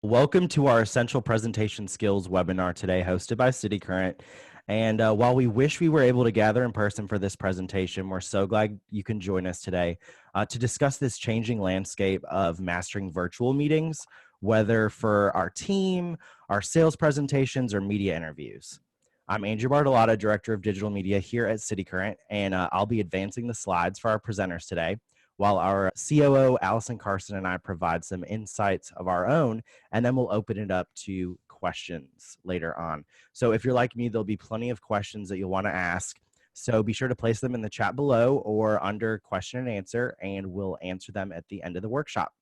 Welcome to our Essential Presentation Skills webinar today, hosted by cityCURRENT. And while we wish we were able to gather in person for this presentation, we're so glad you can join us today to discuss this changing landscape of mastering virtual meetings, whether for our team, our sales presentations, or media interviews. I'm Andrew Bartolotta, Director of Digital Media here at cityCURRENT, and I'll be advancing the slides for our presenters today, while our COO, Allison Carson, and I provide some insights of our own, and then we'll open it up to questions later on. So if you're like me, there'll be plenty of questions that you'll want to ask. So be sure to place them in the chat below or under question and answer, and we'll answer them at the end of the workshop.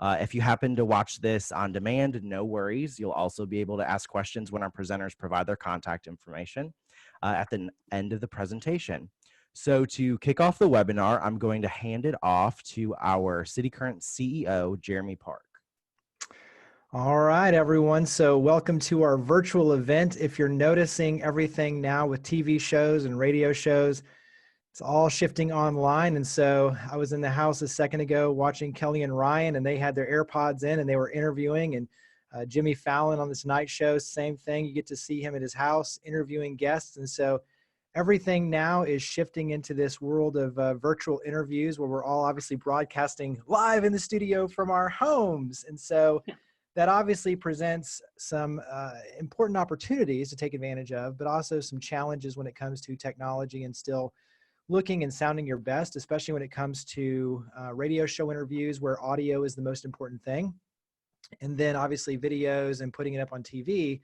If you happen to watch this on demand, no worries. You'll also be able to ask questions when our presenters provide their contact information at the end of the presentation. So to kick off the webinar, I'm going to hand it off to our cityCURRENT CEO, Jeremy Park. All right, everyone. So welcome to our virtual event. If you're noticing everything now with TV shows and radio shows, it's all shifting online. And so I was in the house a second ago watching Kelly and Ryan, and they had their AirPods in and they were interviewing. And Jimmy Fallon on this night show, same thing. You get to see him at his house interviewing guests. And so everything now is shifting into this world of virtual interviews where we're all obviously broadcasting live in the studio from our homes. And so that obviously presents some important opportunities to take advantage of, but also some challenges when it comes to technology and still looking and sounding your best, especially when it comes to radio show interviews where audio is the most important thing. And then obviously videos and putting it up on TV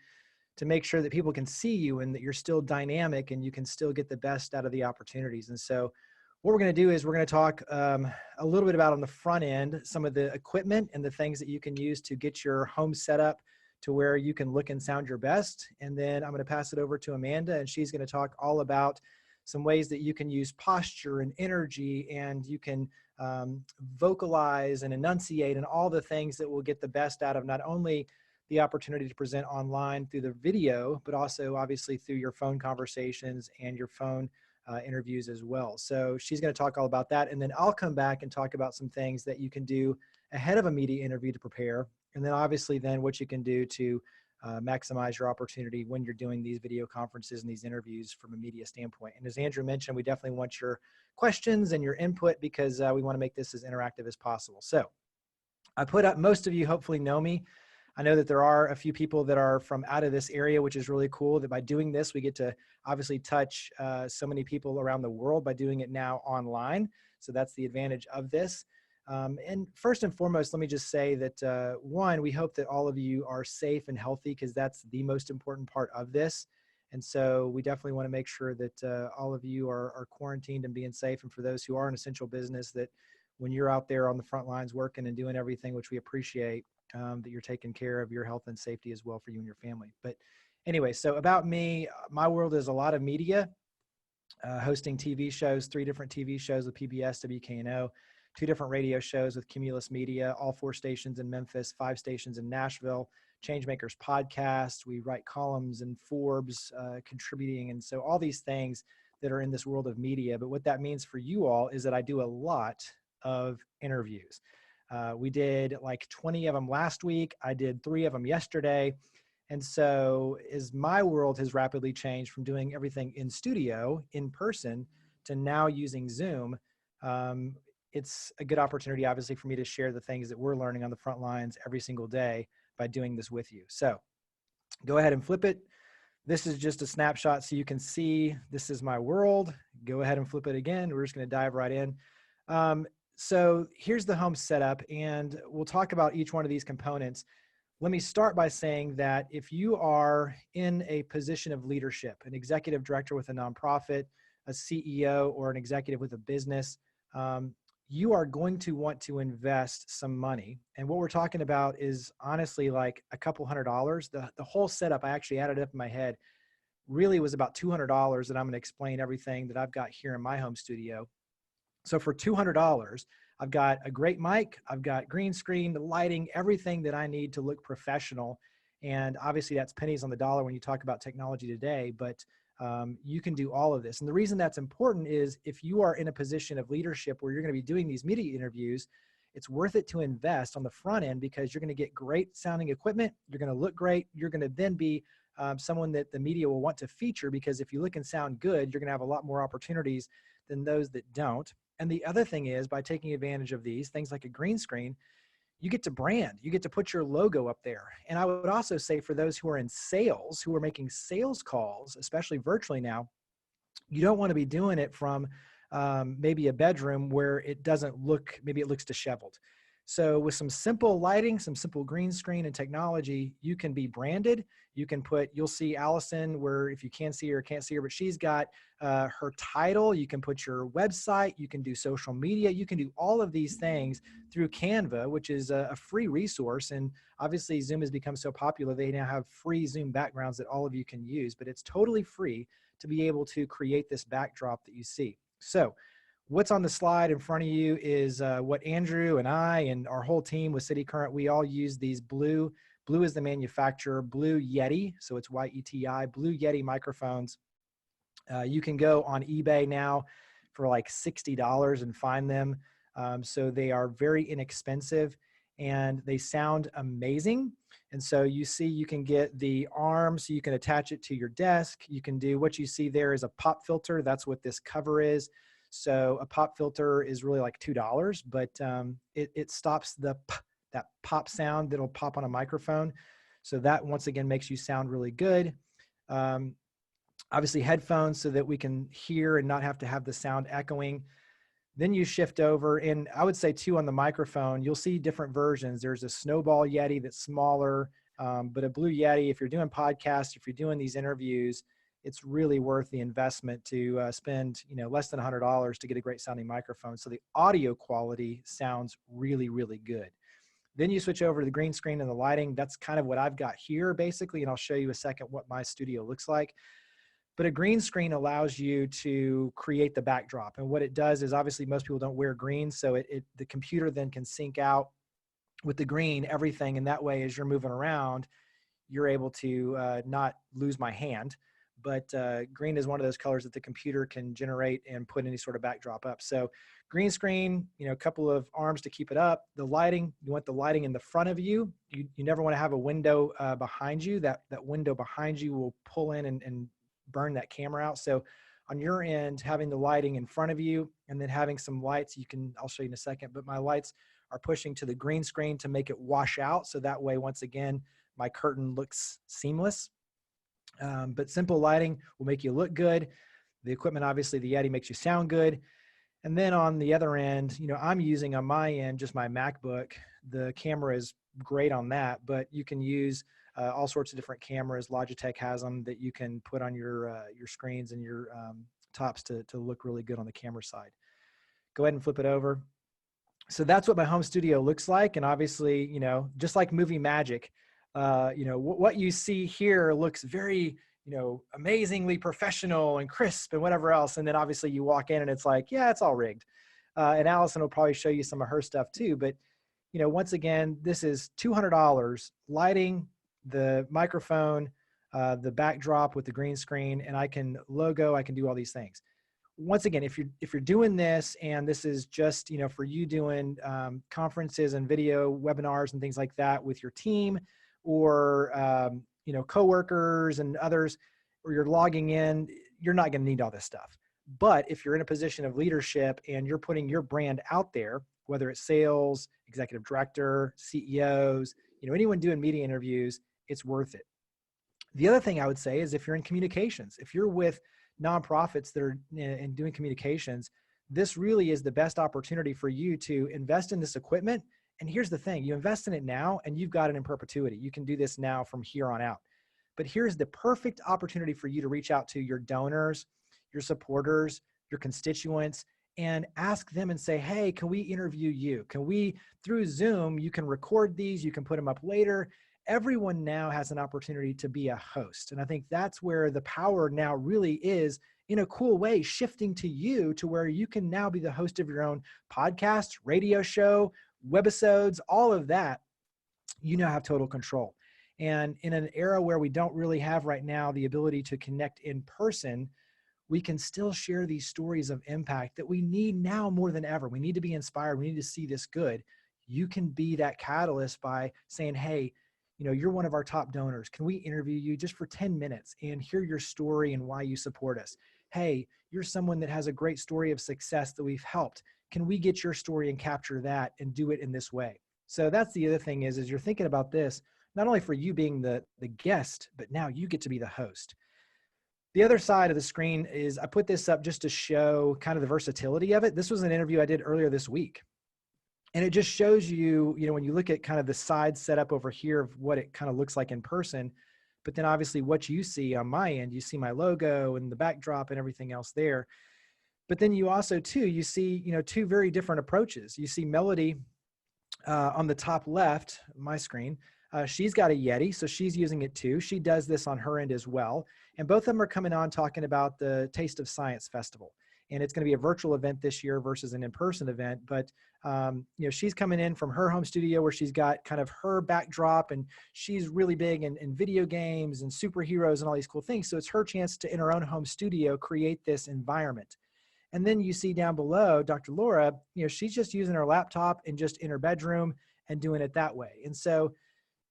to make sure that people can see you and that you're still dynamic and you can still get the best out of the opportunities. And so what we're going to do is we're going to talk a little bit about on the front end, some of the equipment and the things that you can use to get your home set up to where you can look and sound your best. And then I'm going to pass it over to Amanda, and she's going to talk all about some ways that you can use posture and energy, and you can vocalize and enunciate and all the things that will get the best out of not only the opportunity to present online through the video, but also obviously through your phone conversations and your phone interviews as well. So she's going to talk all about that. And then I'll come back and talk about some things that you can do ahead of a media interview to prepare. And then obviously then what you can do to maximize your opportunity when you're doing these video conferences and these interviews from a media standpoint. And as Andrew mentioned, we definitely want your questions and your input because we want to make this as interactive as possible. So I put up, most of you hopefully know me. I know that there are a few people that are from out of this area, which is really cool that by doing this, we get to obviously touch so many people around the world by doing it now online. So that's the advantage of this. And first and foremost, let me just say that one, we hope that all of you are safe and healthy because that's the most important part of this. And so we definitely want to make sure that all of you are quarantined and being safe. And for those who are in essential business, that when you're out there on the front lines working and doing everything, which we appreciate, that you're taking care of your health and safety as well for you and your family. But anyway, so about me, my world is a lot of media, hosting TV shows, 3 different TV shows with PBS, WKNO, 2 different radio shows with Cumulus Media, all 4 stations in Memphis, 5 stations in Nashville, Changemakers podcast. We write columns in Forbes, contributing. And so all these things that are in this world of media. But what that means for you all is that I do a lot of interviews. We did like 20 of them last week. I did 3 of them yesterday. And so as my world has rapidly changed from doing everything in studio, in person, to now using Zoom, it's a good opportunity, obviously, for me to share the things that we're learning on the front lines every single day by doing this with you. So go ahead and flip it. This is just a snapshot so you can see this is my world. Go ahead and flip it again. We're just going to dive right in. So here's the home setup, and we'll talk about each one of these components. Let me start by saying that if you are in a position of leadership, an executive director with a nonprofit, a CEO, or an executive with a business, you are going to want to invest some money. And what we're talking about is honestly like a couple $100. The whole setup, I actually added up in my head, really was about $200, and I'm going to explain everything that I've got here in my home studio. So for $200, I've got a great mic, I've got green screen, the lighting, everything that I need to look professional. And obviously that's pennies on the dollar when you talk about technology today, but you can do all of this. And the reason that's important is if you are in a position of leadership where you're going to be doing these media interviews, it's worth it to invest on the front end because you're going to get great sounding equipment. You're going to look great. You're going to then be someone that the media will want to feature, because if you look and sound good, you're going to have a lot more opportunities than those that don't. And the other thing is, by taking advantage of these things like a green screen, you get to brand, you get to put your logo up there. And I would also say for those who are in sales, who are making sales calls, especially virtually now, you don't want to be doing it from maybe a bedroom where it doesn't look, maybe it looks disheveled. So with some simple lighting, some simple green screen and technology, you can be branded. You can put, you'll see Allison, where if you can see her or can't see her, but she's got her title. You can put your website, you can do social media, you can do all of these things through Canva, which is a free resource. And obviously Zoom has become so popular, they now have free Zoom backgrounds that all of you can use, but it's totally free to be able to create this backdrop that you see. So what's on the slide in front of you is what Andrew and I and our whole team with cityCURRENT, we all use these Blue is the manufacturer, Blue Yeti. So it's Y-E-T-I, Blue Yeti microphones. You can go on eBay now for like $60 and find them. So they are very inexpensive and they sound amazing. And so you see, you can get the arm so you can attach it to your desk. You can do, what you see there is a pop filter. That's what this cover is. So a pop filter is really like $2, but it stops that pop sound that'll pop on a microphone. So that once again makes you sound really good. Obviously headphones so that we can hear and not have to have the sound echoing. Then you shift over, and I would say too, on the microphone, you'll see different versions. There's a Snowball Yeti that's smaller, but a Blue Yeti, if you're doing podcasts, if you're doing these interviews, it's really worth the investment to spend, less than $100 to get a great sounding microphone. So the audio quality sounds really, really good. Then you switch over to the green screen and the lighting. That's kind of what I've got here basically, and I'll show you a second what my studio looks like. But a green screen allows you to create the backdrop. And what it does is, obviously most people don't wear green, so the computer then can sync out with the green everything, and that way as you're moving around, you're able to not lose my hand. But green is one of those colors that the computer can generate and put any sort of backdrop up. So green screen, a couple of arms to keep it up. The lighting, you want the lighting in the front of you. You never want to have a window behind you. That window behind you will pull in and burn that camera out. So on your end, having the lighting in front of you and then having some lights, I'll show you in a second, but my lights are pushing to the green screen to make it wash out. So that way, once again, my curtain looks seamless. But simple lighting will make you look good. The equipment, obviously the Yeti, makes you sound good. And then on the other end, I'm using on my end just my MacBook. The camera is great on that, but you can use all sorts of different cameras. Logitech has them that you can put on your screens and your tops to look really good on the camera side. Go ahead and flip it over. So that's what my home studio looks like. And obviously, just like movie magic, what you see here looks very, amazingly professional and crisp and whatever else. And then obviously you walk in and it's like, yeah, it's all rigged. And Allison will probably show you some of her stuff too. But, once again, this is $200, lighting, the microphone, the backdrop with the green screen, and I can do all these things. Once again, if you're doing this and this is just, for you doing conferences and video webinars and things like that with your team, or coworkers and others, or you're logging in, you're not going to need all this stuff. But if you're in a position of leadership and you're putting your brand out there, whether it's sales, executive director, CEOs, anyone doing media interviews, it's worth it. The other thing I would say is if you're in communications, if you're with nonprofits that are in doing communications, this really is the best opportunity for you to invest in this equipment. And here's the thing, you invest in it now and you've got it in perpetuity. You can do this now from here on out. But here's the perfect opportunity for you to reach out to your donors, your supporters, your constituents, and ask them and say, hey, can we interview you? Can we, through Zoom, you can record these, you can put them up later. Everyone now has an opportunity to be a host. And I think that's where the power now really is, in a cool way, shifting to you, to where you can now be the host of your own podcast, radio show, webisodes, all of that. You now have total control. And in an era where we don't really have right now the ability to connect in person, we can still share these stories of impact that we need now more than ever. We need to be inspired. We need to see this good. you can be that catalyst by saying, hey, you're one of our top donors. Can we interview you just for 10 minutes and hear your story and why you support us? Hey, you're someone that has a great story of success that we've helped. Can we get your story and capture that and do it in this way? So that's the other thing is you're thinking about this, not only for you being the guest, but now you get to be the host. The other side of the screen is I put this up just to show kind of the versatility of it. This was an interview I did earlier this week. And it just shows you, when you look at kind of the side setup over here of what it kind of looks like in person, but then obviously what you see on my end, you see my logo and the backdrop and everything else there. But then you also too, you see, two very different approaches. You see Melody on the top left, my screen, she's got a Yeti, so she's using it too. She does this on her end as well. And both of them are coming on talking about the Taste of Science Festival. And it's going to be a virtual event this year versus an in-person event. But, she's coming in from her home studio where she's got kind of her backdrop, and she's really big in video games and superheroes and all these cool things. So it's her chance to, in her own home studio, create this environment. And then you see down below, Dr. Laura, she's just using her laptop and just in her bedroom and doing it that way. And so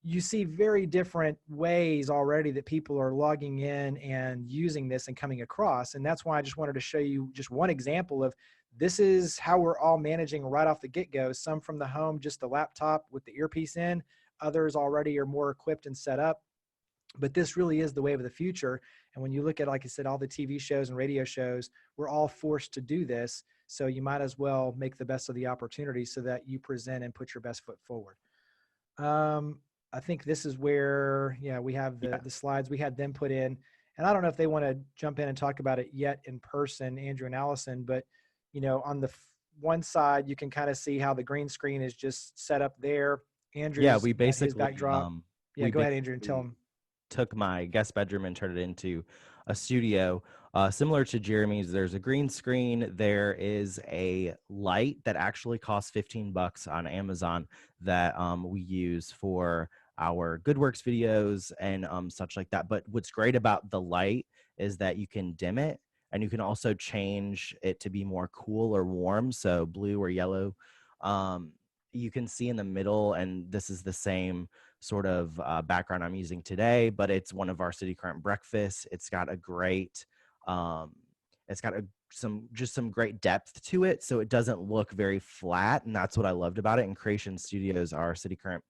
you see very different ways already that people are logging in and using this and coming across. And that's why I just wanted to show you just one example of this is how we're all managing right off the get-go. Some from the home, just the laptop with the earpiece in. Others already are more equipped and set up. But this really is the wave of the future. And when you look at, like I said, all the TV shows and radio shows, we're all forced to do this. So you might as well make the best of the opportunity so that you present and put your best foot forward. I think this is where, we have the slides. We had them put in. And I don't know if they want to jump in and talk about it yet in person, Andrew and Allison, but, on the one side, you can kind of see how the green screen is just set up there. Andrew's we basically his backdrop. Go ahead, Andrew, and tell them. Took my guest bedroom and turned it into a studio. Similar to Jeremy's, there's a green screen. There is a light that actually costs $15 on Amazon that we use for our Good Works videos and such like that. But what's great about the light is that you can dim it, and you can also change it to be more cool or warm, so blue or yellow. You can see in the middle, and this is the same sort of background I'm using today, but it's one of our cityCURRENT breakfasts. It's got a great, some great depth to it, so it doesn't look very flat, and that's what I loved about it. And Creation Studios, our cityCURRENT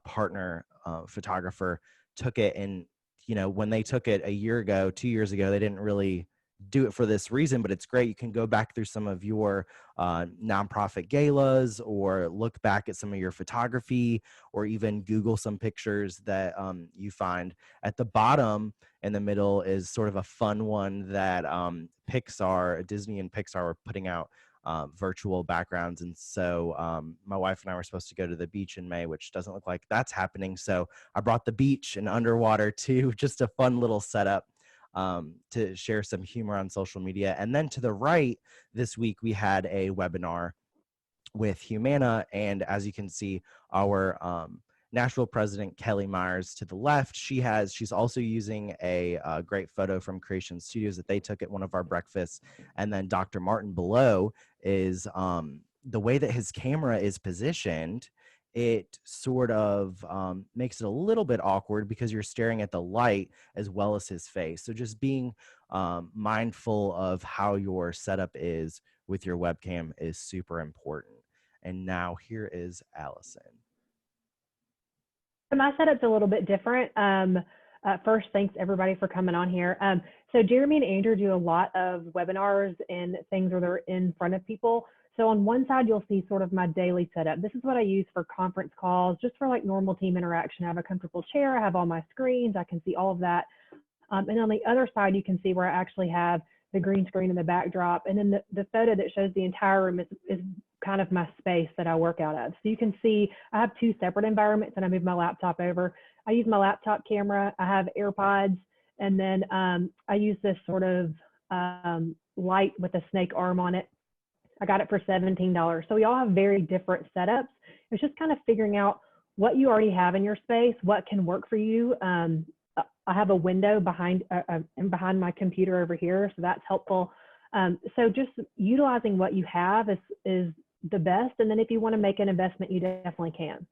partner photographer, took it, and when they took it 2 years ago, they didn't really do it for this reason, but it's great. You can go back through some of your nonprofit galas, or look back at some of your photography, or even Google some pictures that you find. At the bottom in the middle is sort of a fun one that Disney and Pixar are putting out virtual backgrounds. And so my wife and I were supposed to go to the beach in May, which doesn't look like that's happening. So I brought the beach and underwater too, just a fun little setup to share some humor on social media. And then to the right, this week we had a webinar with Humana, and as you can see, our Nashville president Kelly Myers to the left, she's also using a great photo from Creation Studios that they took at one of our breakfasts. And then Dr. Martin below is the way that his camera is positioned, it sort of makes it a little bit awkward because you're staring at the light as well as his face. So just being mindful of how your setup is with your webcam is super important. And now here is Allison. My setup's a little bit different. First, thanks everybody for coming on here. So Jeremy and Andrew do a lot of webinars and things where they're in front of people. So on one side, you'll see sort of my daily setup. This is what I use for conference calls, just for like normal team interaction. I have a comfortable chair, I have all my screens, I can see all of that. And on the other side, you can see where I actually have the green screen in the backdrop. And then the photo that shows the entire room is kind of my space that I work out of. So you can see I have two separate environments, and I move my laptop over. I use my laptop camera, I have AirPods, and then I use this sort of light with a snake arm on it. I got it for $17. So we all have very different setups. It's just kind of figuring out what you already have in your space, what can work for you. I have a window behind my computer over here, so that's helpful. So just utilizing what you have is the best. And then if you want to make an investment, you definitely can.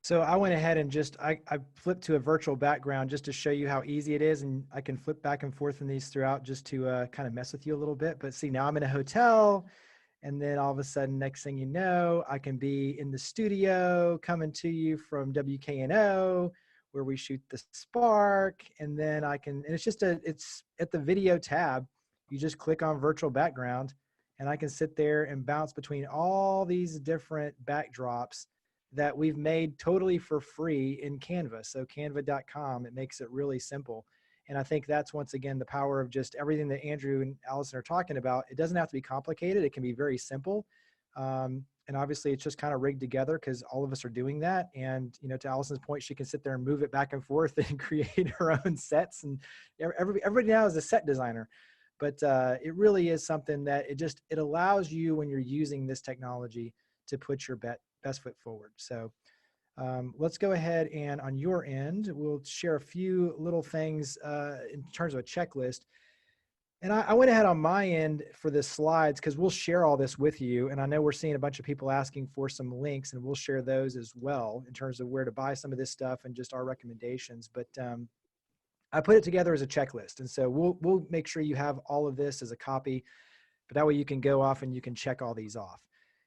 So I went ahead and I flipped to a virtual background just to show you how easy it is. And I can flip back and forth in these throughout just to kind of mess with you a little bit. But see, now I'm in a hotel. And then all of a sudden, next thing you know, I can be in the studio coming to you from WKNO, where we shoot the Spark. And then and it's at the video tab. You just click on virtual background and I can sit there and bounce between all these different backdrops that we've made totally for free in Canva. So canva.com, it makes it really simple. And I think that's, once again, the power of just everything that Andrew and Allison are talking about. It doesn't have to be complicated. It can be very simple. And obviously it's just kind of rigged together because all of us are doing that. And, to Allison's point, she can sit there and move it back and forth and create her own sets. And everybody now is a set designer. But it really is something that it allows you, when you're using this technology, to put your best foot forward. So let's go ahead and on your end, we'll share a few little things in terms of a checklist. And I went ahead on my end for the slides because we'll share all this with you. And I know we're seeing a bunch of people asking for some links, and we'll share those as well in terms of where to buy some of this stuff and just our recommendations. But I put it together as a checklist. And so we'll make sure you have all of this as a copy, but that way you can go off and you can check all these off.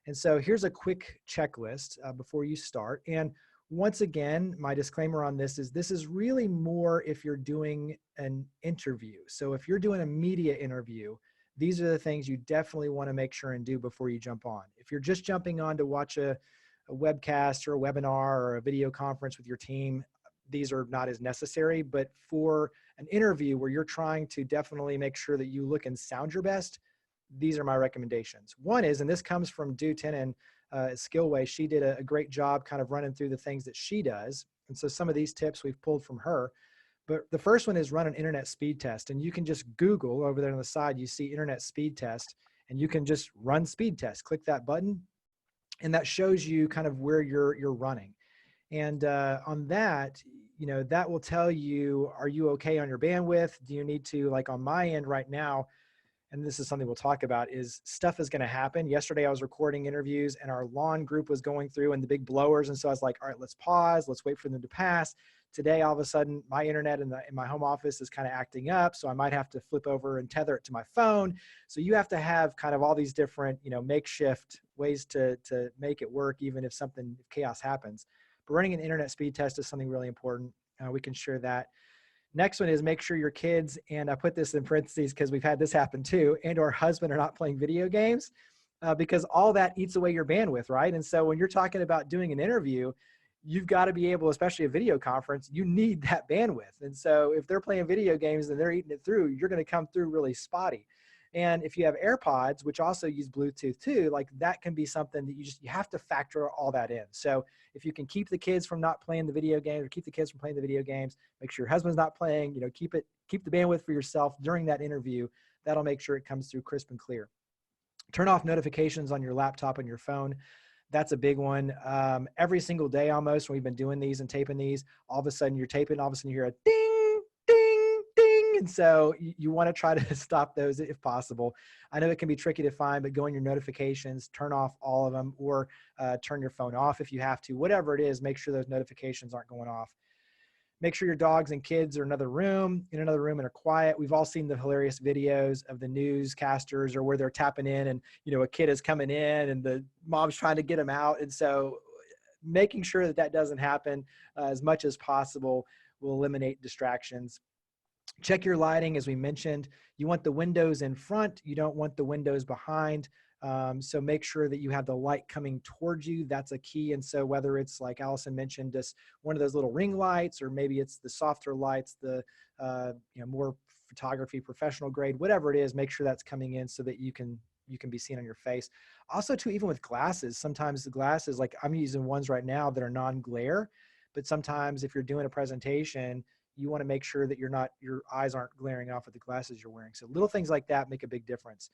And so here's a quick checklist before you start. And once again, my disclaimer on this is really more if you're doing an interview. So if you're doing a media interview, these are the things you definitely want to make sure and do before you jump on. If you're just jumping on to watch a webcast or a webinar or a video conference with your team, these are not as necessary. But for an interview where you're trying to definitely make sure that you look and sound your best, these are my recommendations. One is, and this comes from Du Tenon at Skillway, she did a great job kind of running through the things that she does. And so some of these tips we've pulled from her. But the first one is run an internet speed test. And you can just Google over there on the side, you see internet speed test, and you can just run speed test. Click that button, and that shows you kind of where you're running. And on that, that will tell you, are you okay on your bandwidth? Do you need to, like on my end right now, and this is something we'll talk about, is stuff is going to happen. Yesterday I was recording interviews and our lawn group was going through and the big blowers. And so I was like, all right, let's pause. Let's wait for them to pass. Today, all of a sudden, my internet in my home office is kind of acting up. So I might have to flip over and tether it to my phone. So you have to have kind of all these different, makeshift ways to make it work, even if chaos happens. But running an internet speed test is something really important. We can share that. Next one is make sure your kids, and I put this in parentheses because we've had this happen too, and or husband are not playing video games because all that eats away your bandwidth, right? And so when you're talking about doing an interview, you've got to be able, especially a video conference, you need that bandwidth. And so if they're playing video games and they're eating it through, you're going to come through really spotty. And if you have AirPods, which also use Bluetooth too, like that can be something that you have to factor all that in. So if you can keep the kids from not playing the video games or keep the kids from playing the video games, make sure your husband's not playing, keep the bandwidth for yourself during that interview. That'll make sure it comes through crisp and clear. Turn off notifications on your laptop and your phone. That's a big one. Every single day almost when we've been doing these and taping these, all of a sudden you're taping, all of a sudden you hear a ding, ding, ding. And so you want to try to stop those if possible. I know it can be tricky to find, but go in your notifications, turn off all of them, or turn your phone off if you have to. Whatever it is, make sure those notifications aren't going off. Make sure your dogs and kids are in another room and are quiet. We've all seen the hilarious videos of the newscasters or where they're tapping in and, a kid is coming in and the mom's trying to get him out. And so making sure that doesn't happen as much as possible will eliminate distractions. Check your lighting, as we mentioned. You want the windows in front. You don't want the windows behind. So make sure that you have the light coming towards you. That's a key. And so whether it's like Allison mentioned, just one of those little ring lights, or maybe it's the softer lights, the more photography, professional grade, whatever it is, make sure that's coming in so that you can be seen on your face. Also too, even with glasses, sometimes the glasses, like I'm using ones right now that are non-glare, but sometimes if you're doing a presentation, you want to make sure that your eyes aren't glaring off with the glasses you're wearing. So little things like that make a big difference.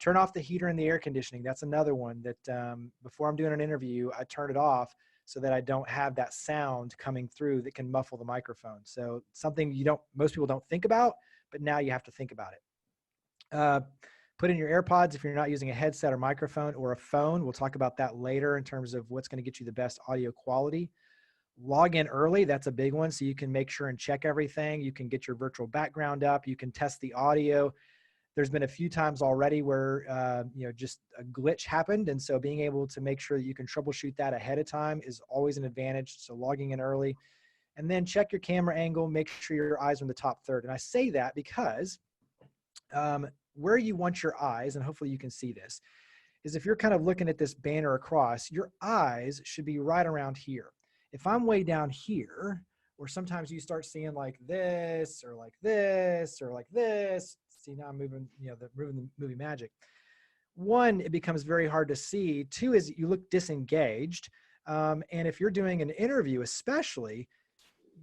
Turn off the heater and the air conditioning. That's another one that before I'm doing an interview, I turn it off so that I don't have that sound coming through that can muffle the microphone. So something most people don't think about, but now you have to think about it. Put in your AirPods if you're not using a headset or microphone or a phone. We'll talk about that later in terms of what's going to get you the best audio quality. Log in early. That's a big one. So you can make sure and check everything. You can get your virtual background up. You can test the audio. There's been a few times already where, just a glitch happened. And so being able to make sure that you can troubleshoot that ahead of time is always an advantage. So logging in early, and then check your camera angle, make sure your eyes are in the top third. And I say that because where you want your eyes, and hopefully you can see this, is if you're kind of looking at this banner across, your eyes should be right around here. If I'm way down here, or sometimes you start seeing like this, or like this, or like this. See, now I'm moving, moving the movie magic. One, it becomes very hard to see. Two is you look disengaged. And if you're doing an interview, especially,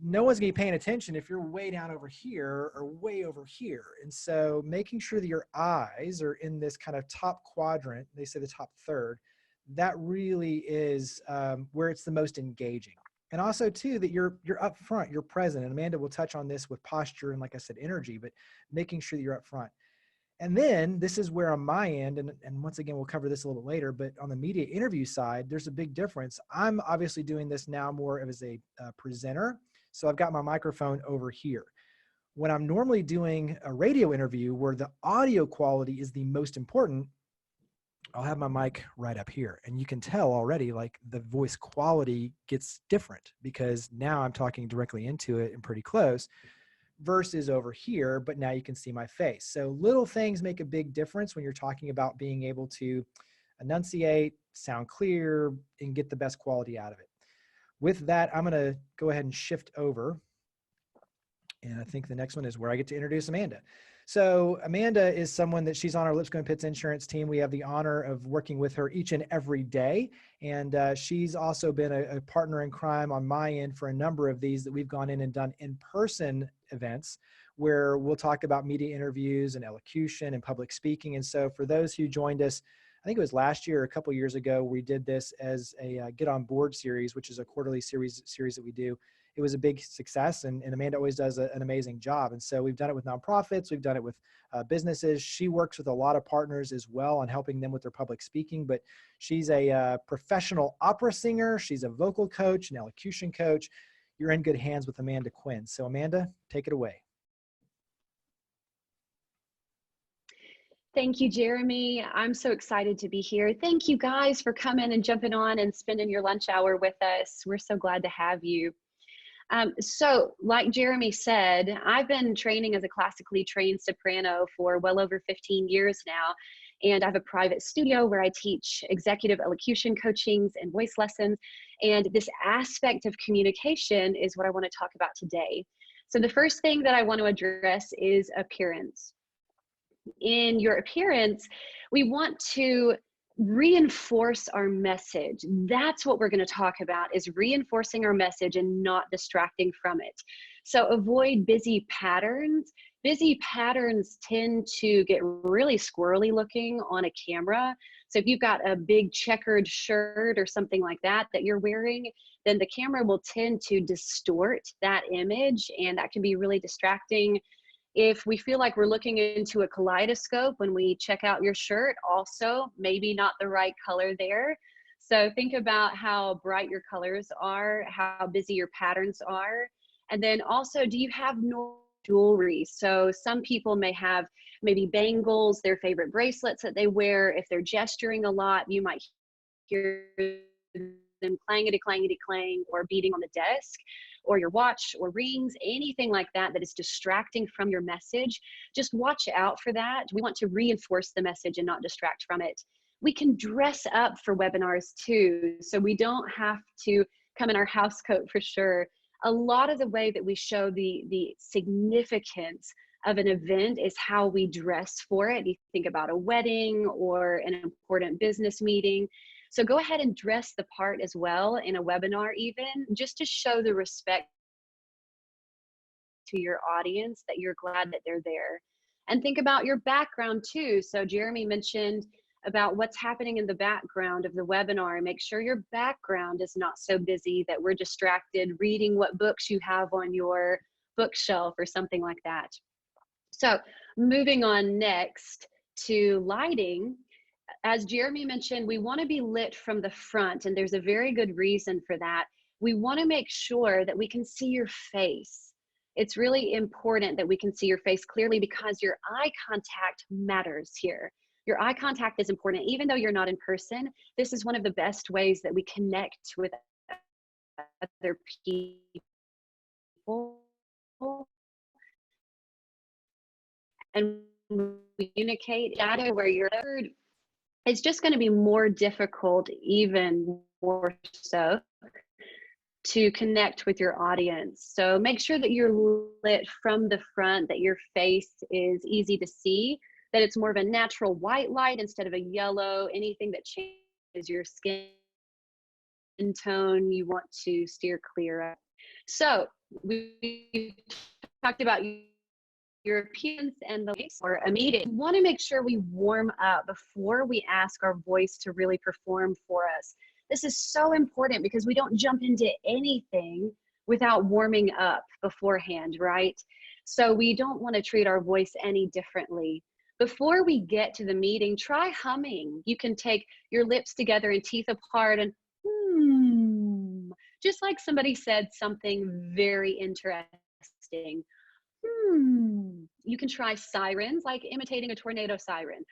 no one's going to be paying attention if you're way down over here or way over here. And so making sure that your eyes are in this kind of top quadrant, they say the top third, that really is where it's the most engaging. And also too, that you're up front, you're present. And Amanda will touch on this with posture and, like I said, energy, but making sure that you're up front. And then this is where on my end, and once again, we'll cover this a little later, but on the media interview side, there's a big difference. I'm obviously doing this now more as a presenter. So I've got my microphone over here. When I'm normally doing a radio interview where the audio quality is the most important, I'll have my mic right up here. And you can tell already, like, the voice quality gets different because now I'm talking directly into it and pretty close versus over here, but now you can see my face. So little things make a big difference when you're talking about being able to enunciate, sound clear, and get the best quality out of it. With that, I'm going to go ahead and shift over. And I think the next one is where I get to introduce Amanda. So Amanda is someone that she's on our Lipscomb & Pitts insurance team. We have the honor of working with her each and every day. And she's also been a partner in crime on my end for a number of these that we've gone in and done in-person events where we'll talk about media interviews and elocution and public speaking. And so for those who joined us, I think it was last year or a couple years ago, we did this as a Get On Board series, which is a quarterly series that we do. It was a big success, and Amanda always does an amazing job. And so we've done it with nonprofits, we've done it with businesses. She works with a lot of partners as well on helping them with their public speaking, but she's a professional opera singer. She's a vocal coach, an elocution coach. You're in good hands with Amanda Quinn. So Amanda, take it away. Thank you, Jeremy. I'm so excited to be here. Thank you guys for coming and jumping on and spending your lunch hour with us. We're so glad to have you. So like Jeremy said, I've been training as a classically trained soprano for well over 15 years now. And I have a private studio where I teach executive elocution coachings and voice lessons. And this aspect of communication is what I want to talk about today. So the first thing that I want to address is appearance. In your appearance, we want to reinforce our message. That's what we're going to talk about, is reinforcing our message and not distracting from it. So avoid busy patterns. Busy patterns tend to get really squirrely looking on a camera. So if you've got a big checkered shirt or something like that you're wearing, then the camera will tend to distort that image, and that can be really distracting. If we feel like we're looking into a kaleidoscope when we check out your shirt, also maybe not the right color there. So think about how bright your colors are, how busy your patterns are. And then also, do you have no jewelry? So some people may have maybe bangles, their favorite bracelets that they wear. If they're gesturing a lot, you might hear them clangety, clangety, clang, or beating on the desk, or your watch or rings, anything like that that is distracting from your message. Just watch out for that. We want to reinforce the message and not distract from it. We can dress up for webinars too, so we don't have to come in our house coat for sure. A lot of the way that we show the significance of an event is how we dress for it. You think about a wedding or an important business meeting. So go ahead and dress the part as well in a webinar, even just to show the respect to your audience that you're glad that they're there. And think about your background too. So Jeremy mentioned about what's happening in the background of the webinar. Make sure your background is not so busy that we're distracted reading what books you have on your bookshelf or something like that. So moving on next, to lighting, as Jeremy mentioned, we want to be lit from the front, and there's a very good reason for that. We want to make sure that we can see your face. It's really important that we can see your face clearly because your eye contact matters here. Your eye contact is important. Even though you're not in person, this is one of the best ways that we connect with other people and communicate data where you're heard. It's just going to be more difficult, even more so, to connect with your audience. So make sure that you're lit from the front, that your face is easy to see, that it's more of a natural white light instead of a yellow. Anything that changes your skin tone, you want to steer clear of. So we talked about your appearance and the voice for a meeting. We want to make sure we warm up before we ask our voice to really perform for us. This is so important because we don't jump into anything without warming up beforehand, right? So we don't want to treat our voice any differently. Before we get to the meeting, try humming. You can take your lips together and teeth apart and just like somebody said something very interesting. You can try sirens, like imitating a tornado siren.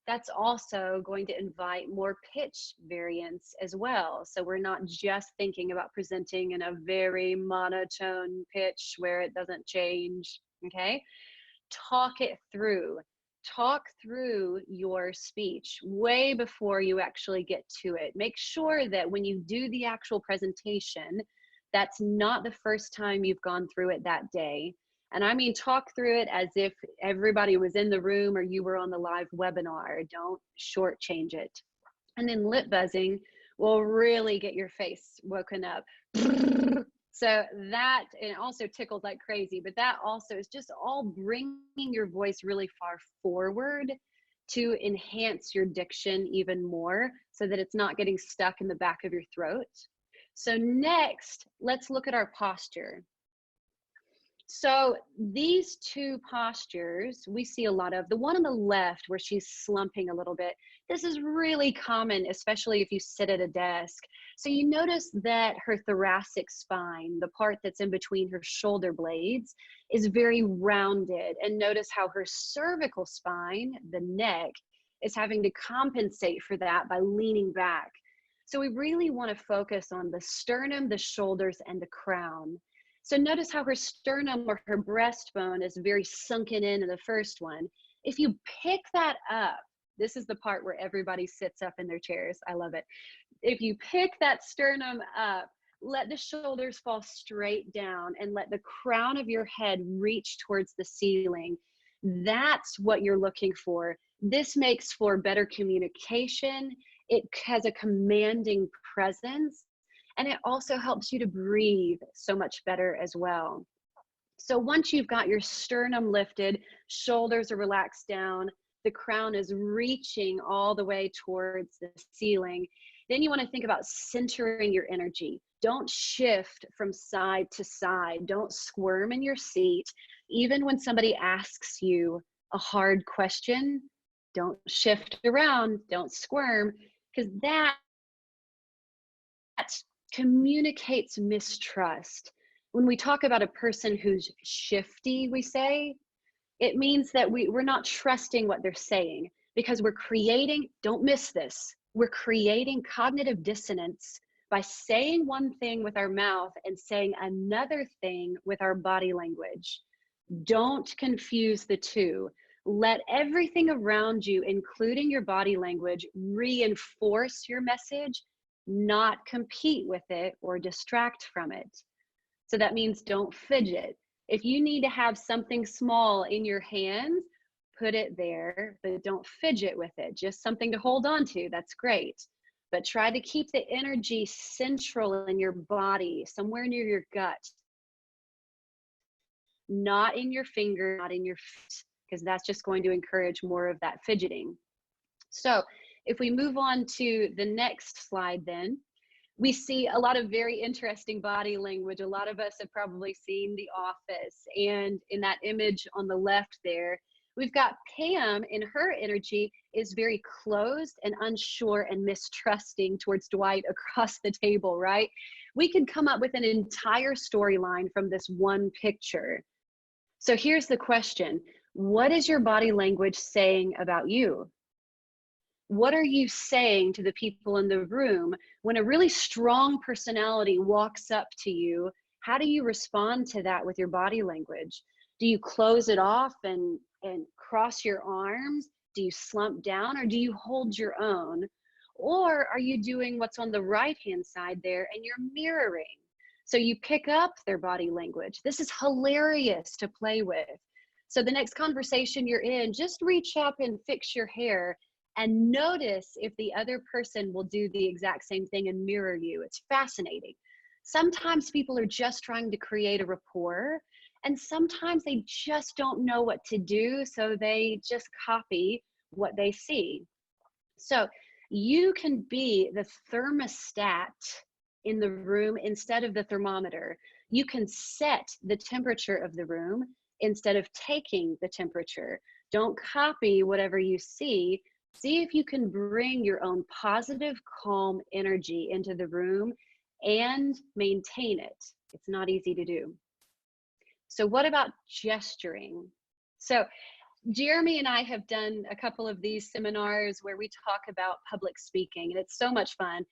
That's also going to invite more pitch variance as well. So we're not just thinking about presenting in a very monotone pitch where it doesn't change, okay? Talk it through. Talk through your speech way before you actually get to it. Make sure that when you do the actual presentation, that's not the first time you've gone through it that day. And I mean, talk through it as if everybody was in the room or you were on the live webinar. Don't shortchange it. And then lip buzzing will really get your face woken up. So that, and it also tickles like crazy, but that also is just all bringing your voice really far forward to enhance your diction even more so that it's not getting stuck in the back of your throat. So next, let's look at our posture. So these two postures we see a lot of. The one on the left where she's slumping a little bit, this is really common, especially if you sit at a desk. So you notice that her thoracic spine, the part that's in between her shoulder blades, is very rounded. And notice how her cervical spine, the neck, is having to compensate for that by leaning back. So we really want to focus on the sternum, the shoulders, and the crown. So notice how her sternum or her breastbone is very sunken in the first one. If you pick that up, this is the part where everybody sits up in their chairs. I love it. If you pick that sternum up, let the shoulders fall straight down and let the crown of your head reach towards the ceiling. That's what you're looking for. This makes for better communication. It has a commanding presence. And it also helps you to breathe so much better as well. So once you've got your sternum lifted, shoulders are relaxed down, the crown is reaching all the way towards the ceiling, then you want to think about centering your energy. Don't shift from side to side. Don't squirm in your seat. Even when somebody asks you a hard question, don't shift around, don't squirm, because that communicates mistrust. When we talk about a person who's shifty, we say, it means that we're not trusting what they're saying because we're creating, don't miss this, we're creating cognitive dissonance by saying one thing with our mouth and saying another thing with our body language. Don't confuse the two. Let everything around you, including your body language, reinforce your message, not compete with it or distract from it. So that means don't fidget. If you need to have something small in your hands, put it there, but don't fidget with it. Just something to hold on to, that's great. But try to keep the energy central in your body, somewhere near your gut. Not in your finger, not in your feet, because that's just going to encourage more of that fidgeting. So if we move on to the next slide then, We see a lot of very interesting body language. A lot of us have probably seen The Office, and in that image on the left there, we've got Pam, and her energy is very closed and unsure and mistrusting towards Dwight across the table, right? We could come up with an entire storyline from this one picture. So here's the question. What is your body language saying about you? What are you saying to the people in the room when a really strong personality walks up to you? How do you respond to that with your body language? Do you close it off and cross your arms? Do you slump down, or do you hold your own? Or are you doing what's on the right-hand side there and you're mirroring? So you pick up their body language. This is hilarious to play with. So the next conversation you're in, just reach up and fix your hair and notice if the other person will do the exact same thing and mirror you. It's fascinating. Sometimes people are just trying to create a rapport, and sometimes they just don't know what to do, so they just copy what they see. So you can be the thermostat in the room instead of the thermometer. You can set the temperature of the room instead of taking the temperature. Don't copy whatever you see. See if you can bring your own positive, calm energy into the room and maintain it. It's not easy to do. So what about gesturing? So Jeremy and I have done a couple of these seminars where we talk about public speaking, and it's so much fun.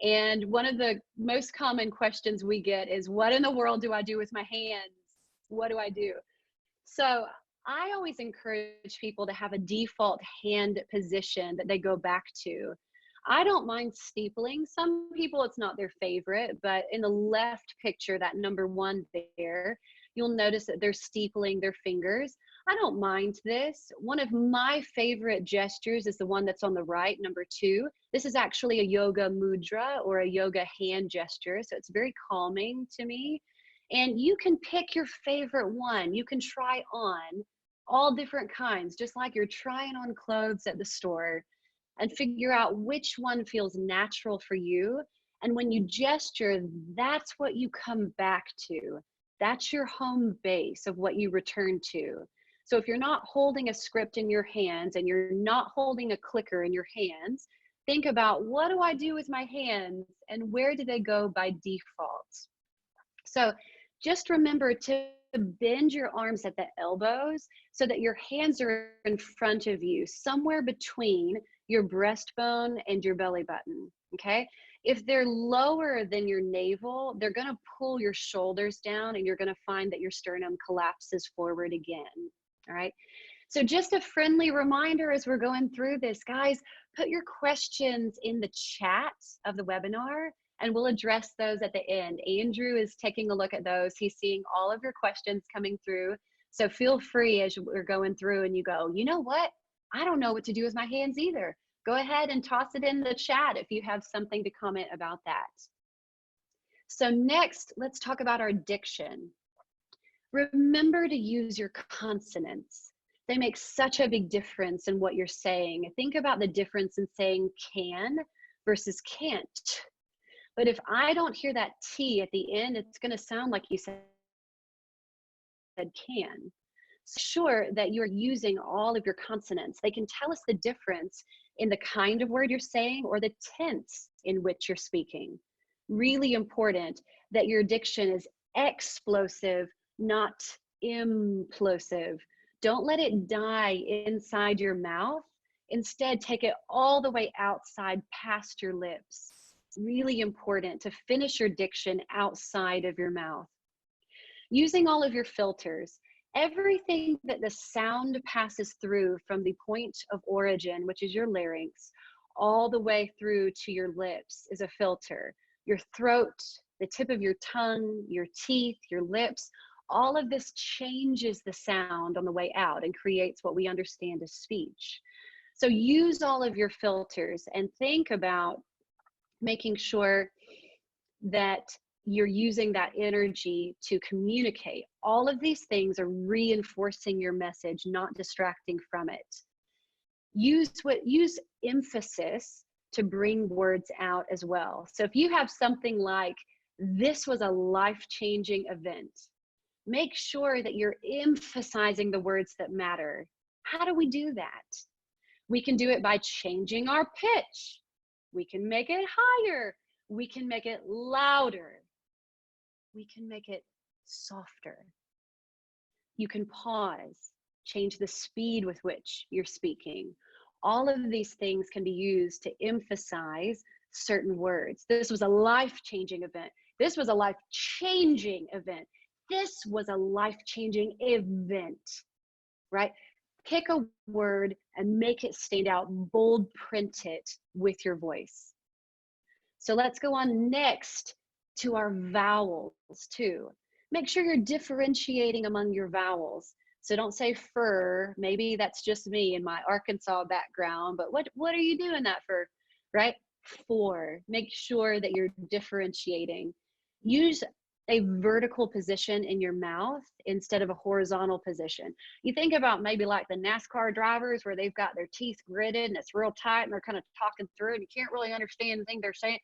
And one of the most common questions we get is, what in the world do I do with my hands? What do I do? So I always encourage people to have a default hand position that they go back to. I don't mind steepling. Some people, it's not their favorite, but in the left picture, that number 1 there, you'll notice that they're steepling their fingers. I don't mind this. One of my favorite gestures is the one that's on the right, number 2. This is actually a yoga mudra or a yoga hand gesture, so it's very calming to me. And you can pick your favorite one. You can try on all different kinds, just like you're trying on clothes at the store, and figure out which one feels natural for you. And when you gesture, that's what you come back to. That's your home base of what you return to. So if you're not holding a script in your hands and you're not holding a clicker in your hands, think about, what do I do with my hands and where do they go by default? So just remember to bend your arms at the elbows so that your hands are in front of you, somewhere between your breastbone and your belly button, okay? If they're lower than your navel, they're gonna pull your shoulders down and you're gonna find that your sternum collapses forward again, all right? So just a friendly reminder as we're going through this, guys, put your questions in the chat of the webinar and we'll address those at the end. Andrew is taking a look at those. He's seeing all of your questions coming through. So feel free as we're going through and you go, you know what? I don't know what to do with my hands either. Go ahead and toss it in the chat if you have something to comment about that. So next, let's talk about our diction. Remember to use your consonants. They make such a big difference in what you're saying. Think about the difference in saying can versus can't. But if I don't hear that T at the end, it's going to sound like you said can. So sure that you're using all of your consonants. They can tell us the difference in the kind of word you're saying or the tense in which you're speaking. Really important that your diction is explosive, not implosive. Don't let it die inside your mouth. Instead, take it all the way outside past your lips. Really important to finish your diction outside of your mouth. Using all of your filters, everything that the sound passes through from the point of origin, which is your larynx, all the way through to your lips is a filter. Your throat, the tip of your tongue, your teeth, your lips, all of this changes the sound on the way out and creates what we understand as speech. So use all of your filters and think about making sure that you're using that energy to communicate. All of these things are reinforcing your message, not distracting from it. Use emphasis to bring words out as well. So if you have something like, this was a life-changing event, make sure that you're emphasizing the words that matter. How do we do that? We can do it by changing our pitch. We can make it higher. We can make it louder. We can make it softer. You can pause, change the speed with which you're speaking. All of these things can be used to emphasize certain words. This was a life-changing event. This was a life-changing event. This was a life-changing event, right? Pick a word and make it stand out, bold print it with your voice. So let's go on next to our vowels too. Make sure you're differentiating among your vowels. So don't say fur, maybe that's just me in my Arkansas background, but what are you doing that for, right? For, make sure that you're differentiating. Use a vertical position in your mouth instead of a horizontal position. You think about maybe like the NASCAR drivers where they've got their teeth gritted and it's real tight and they're kind of talking through and you can't really understand the thing they're saying.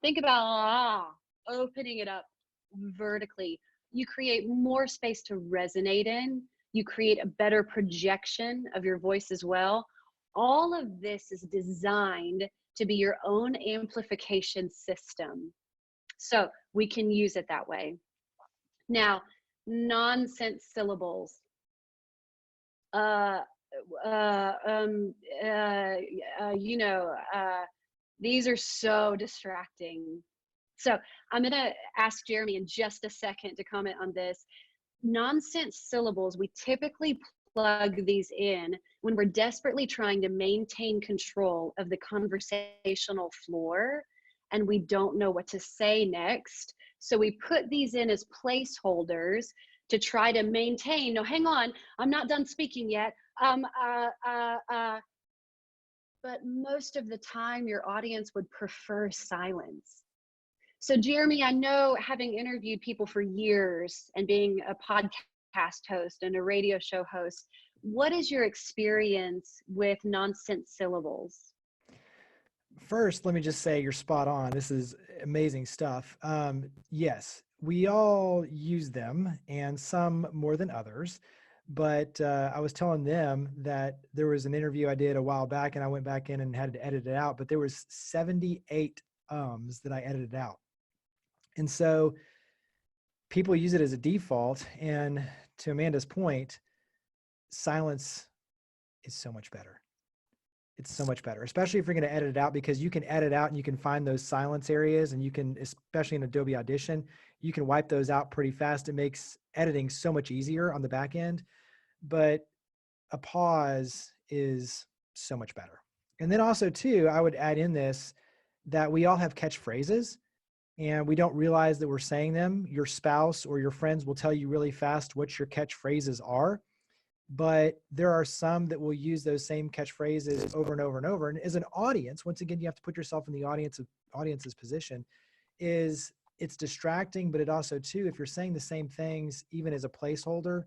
Think about opening it up vertically. You create more space to resonate in. You create a better projection of your voice as well. All of this is designed to be your own amplification system. So we can use it that way. Now, nonsense syllables. These are so distracting. So I'm going to ask Jeremy in just a second to comment on this. Nonsense syllables, we typically plug these in when we're desperately trying to maintain control of the conversational floor and we don't know what to say next. So we put these in as placeholders to try to maintain, no, hang on, I'm not done speaking yet. But most of the time your audience would prefer silence. So Jeremy, I know having interviewed people for years and being a podcast host and a radio show host, what is your experience with nonsense syllables? First, let me just say you're spot on. This is amazing stuff. Yes, we all use them and some more than others. But I was telling them that there was an interview I did a while back and I went back in and had to edit it out, but there was 78 ums that I edited out. And so people use it as a default. And to Amanda's point, silence is so much better. It's so much better, especially if you're going to edit it out, because you can edit out and you can find those silence areas and you can, especially in Adobe Audition, you can wipe those out pretty fast. It makes editing so much easier on the back end, but a pause is so much better. And then also too, I would add in this, that we all have catchphrases and we don't realize that we're saying them. Your spouse or your friends will tell you really fast what your catchphrases are, but there are some that will use those same catchphrases over and over and over. And as an audience, once again, you have to put yourself in the audience's position. It's distracting, but it also too, if you're saying the same things, even as a placeholder,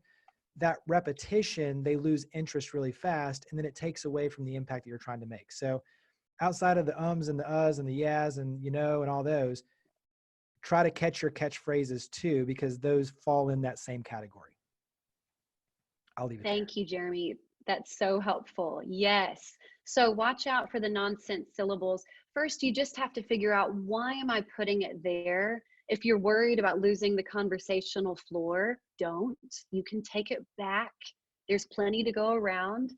that repetition, they lose interest really fast, and then it takes away from the impact that you're trying to make. So outside of the ums and the uhs and the yas and you know and all those, try to catch your catchphrases too, because those fall in that same category. I'll leave it there. Thank you, Jeremy. That's so helpful. Yes. So watch out for the nonsense syllables. First, you just have to figure out, why am I putting it there? If you're worried about losing the conversational floor, don't. You can take it back. There's plenty to go around.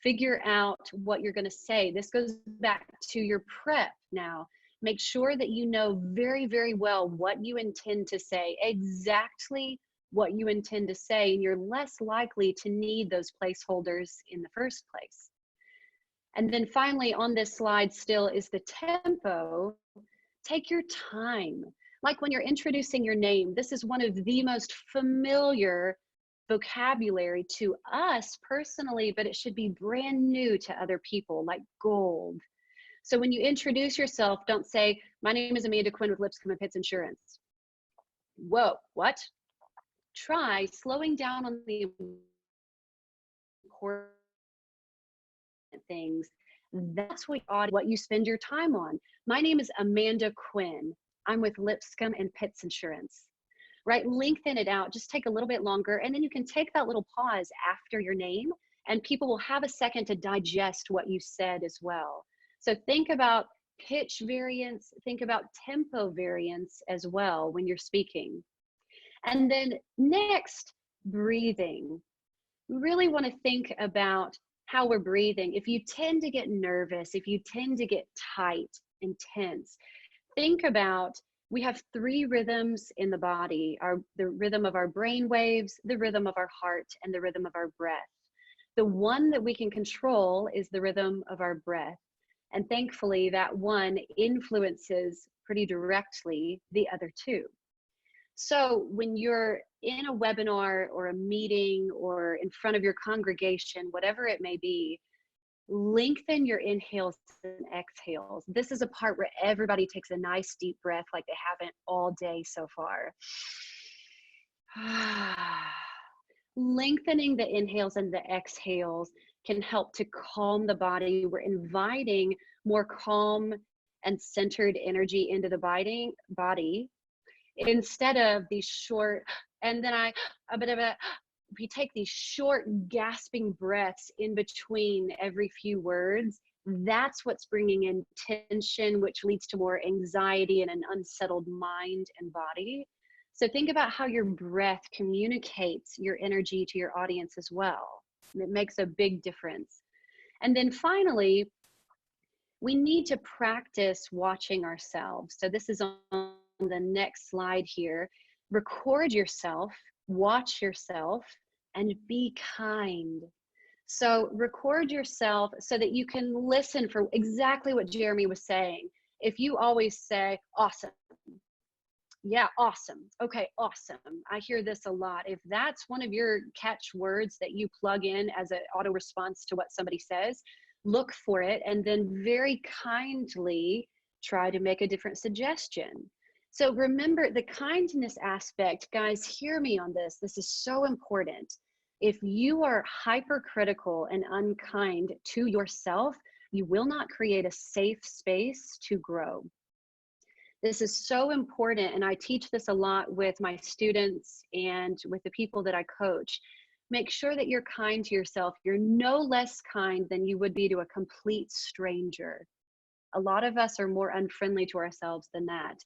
Figure out what you're going to say. This goes back to your prep now. Make sure that you know very, very well what you intend to say, exactly what you intend to say, and you're less likely to need those placeholders in the first place. And then finally on this slide still is the tempo. Take your time. Like when you're introducing your name, this is one of the most familiar vocabulary to us personally, but it should be brand new to other people, like gold. So when you introduce yourself, don't say, my name is Amanda Quinn with Lipscomb & Pitts Insurance. Whoa, what? Try slowing down on the important things That's what you spend your time on. My name is Amanda Quinn. I'm with Lipscomb and Pitts Insurance, right? Lengthen it out, just take a little bit longer. And then you can take that little pause after your name and people will have a second to digest what you said as well. So think about pitch variance, think about tempo variance as well when you're speaking. And then next, breathing. We really want to think about how we're breathing. If you tend to get nervous, if you tend to get tight and tense, think about, we have 3 rhythms in the body, the rhythm of our brain waves, the rhythm of our heart, and the rhythm of our breath. The one that we can control is the rhythm of our breath. And thankfully, that one influences pretty directly the other 2. So when you're in a webinar or a meeting or in front of your congregation, whatever it may be, lengthen your inhales and exhales. This is a part where everybody takes a nice deep breath like they haven't all day so far. Lengthening the inhales and the exhales can help to calm the body. We're inviting more calm and centered energy into the body instead of these short, and then we take these short gasping breaths in between every few words. That's what's bringing in tension, which leads to more anxiety and an unsettled mind and body. So think about how your breath communicates your energy to your audience as well. And it makes a big difference. And then finally, we need to practice watching ourselves. So this is on the next slide here. Record yourself, watch yourself, and be kind. So record yourself so that you can listen for exactly what Jeremy was saying. If you always say, awesome, yeah, awesome, okay, awesome. I hear this a lot. If that's one of your catch words that you plug in as an auto response to what somebody says, look for it and then very kindly try to make a different suggestion. So remember the kindness aspect, guys, hear me on this. This is so important. If you are hypercritical and unkind to yourself, you will not create a safe space to grow. This is so important, and I teach this a lot with my students and with the people that I coach. Make sure that you're kind to yourself. You're no less kind than you would be to a complete stranger. A lot of us are more unfriendly to ourselves than that.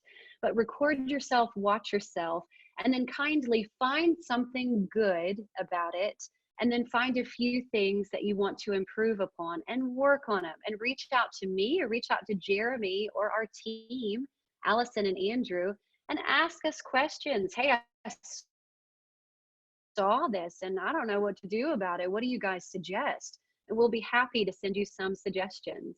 But record yourself, watch yourself, and then kindly find something good about it, and then find a few things that you want to improve upon and work on them. And reach out to me or reach out to Jeremy or our team, Allison and Andrew, and ask us questions. Hey, I saw this and I don't know what to do about it. What do you guys suggest? And we'll be happy to send you some suggestions.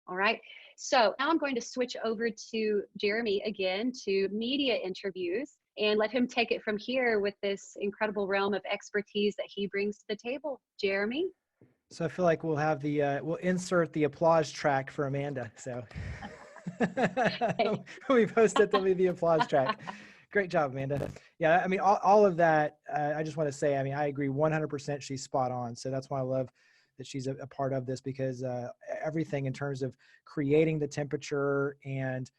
All right, so now I'm going to switch over to Jeremy again to media interviews and let him take it from here with this incredible realm of expertise that he brings to the table. Jeremy? So I feel like we'll have we'll insert the applause track for Amanda. So when we post it, there'll be the applause track. Great job, Amanda. Yeah, I mean, all of that, I just want to say, I mean, I agree 100%. She's spot on. So that's why I love that she's a part of this, because everything in terms of creating the temperature and,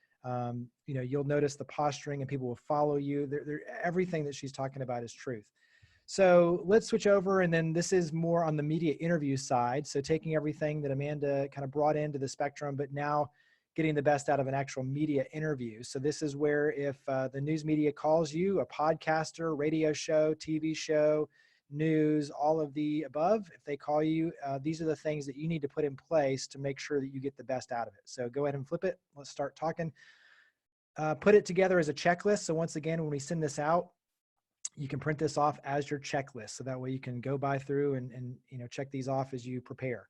you know, you'll notice the posturing and people will follow you. Everything that she's talking about is truth. So let's switch over. And then this is more on the media interview side. So taking everything that Amanda kind of brought into the spectrum, but now getting the best out of an actual media interview. So this is where if the news media calls you, a podcaster, radio show, TV show, news, all of the above, if they call you, these are the things that you need to put in place to make sure that you get the best out of it. So go ahead and flip it. Let's start talking. Put it together as a checklist. So once again, when we send this out, you can print this off as your checklist. So that way you can go by through and you know, check these off as you prepare.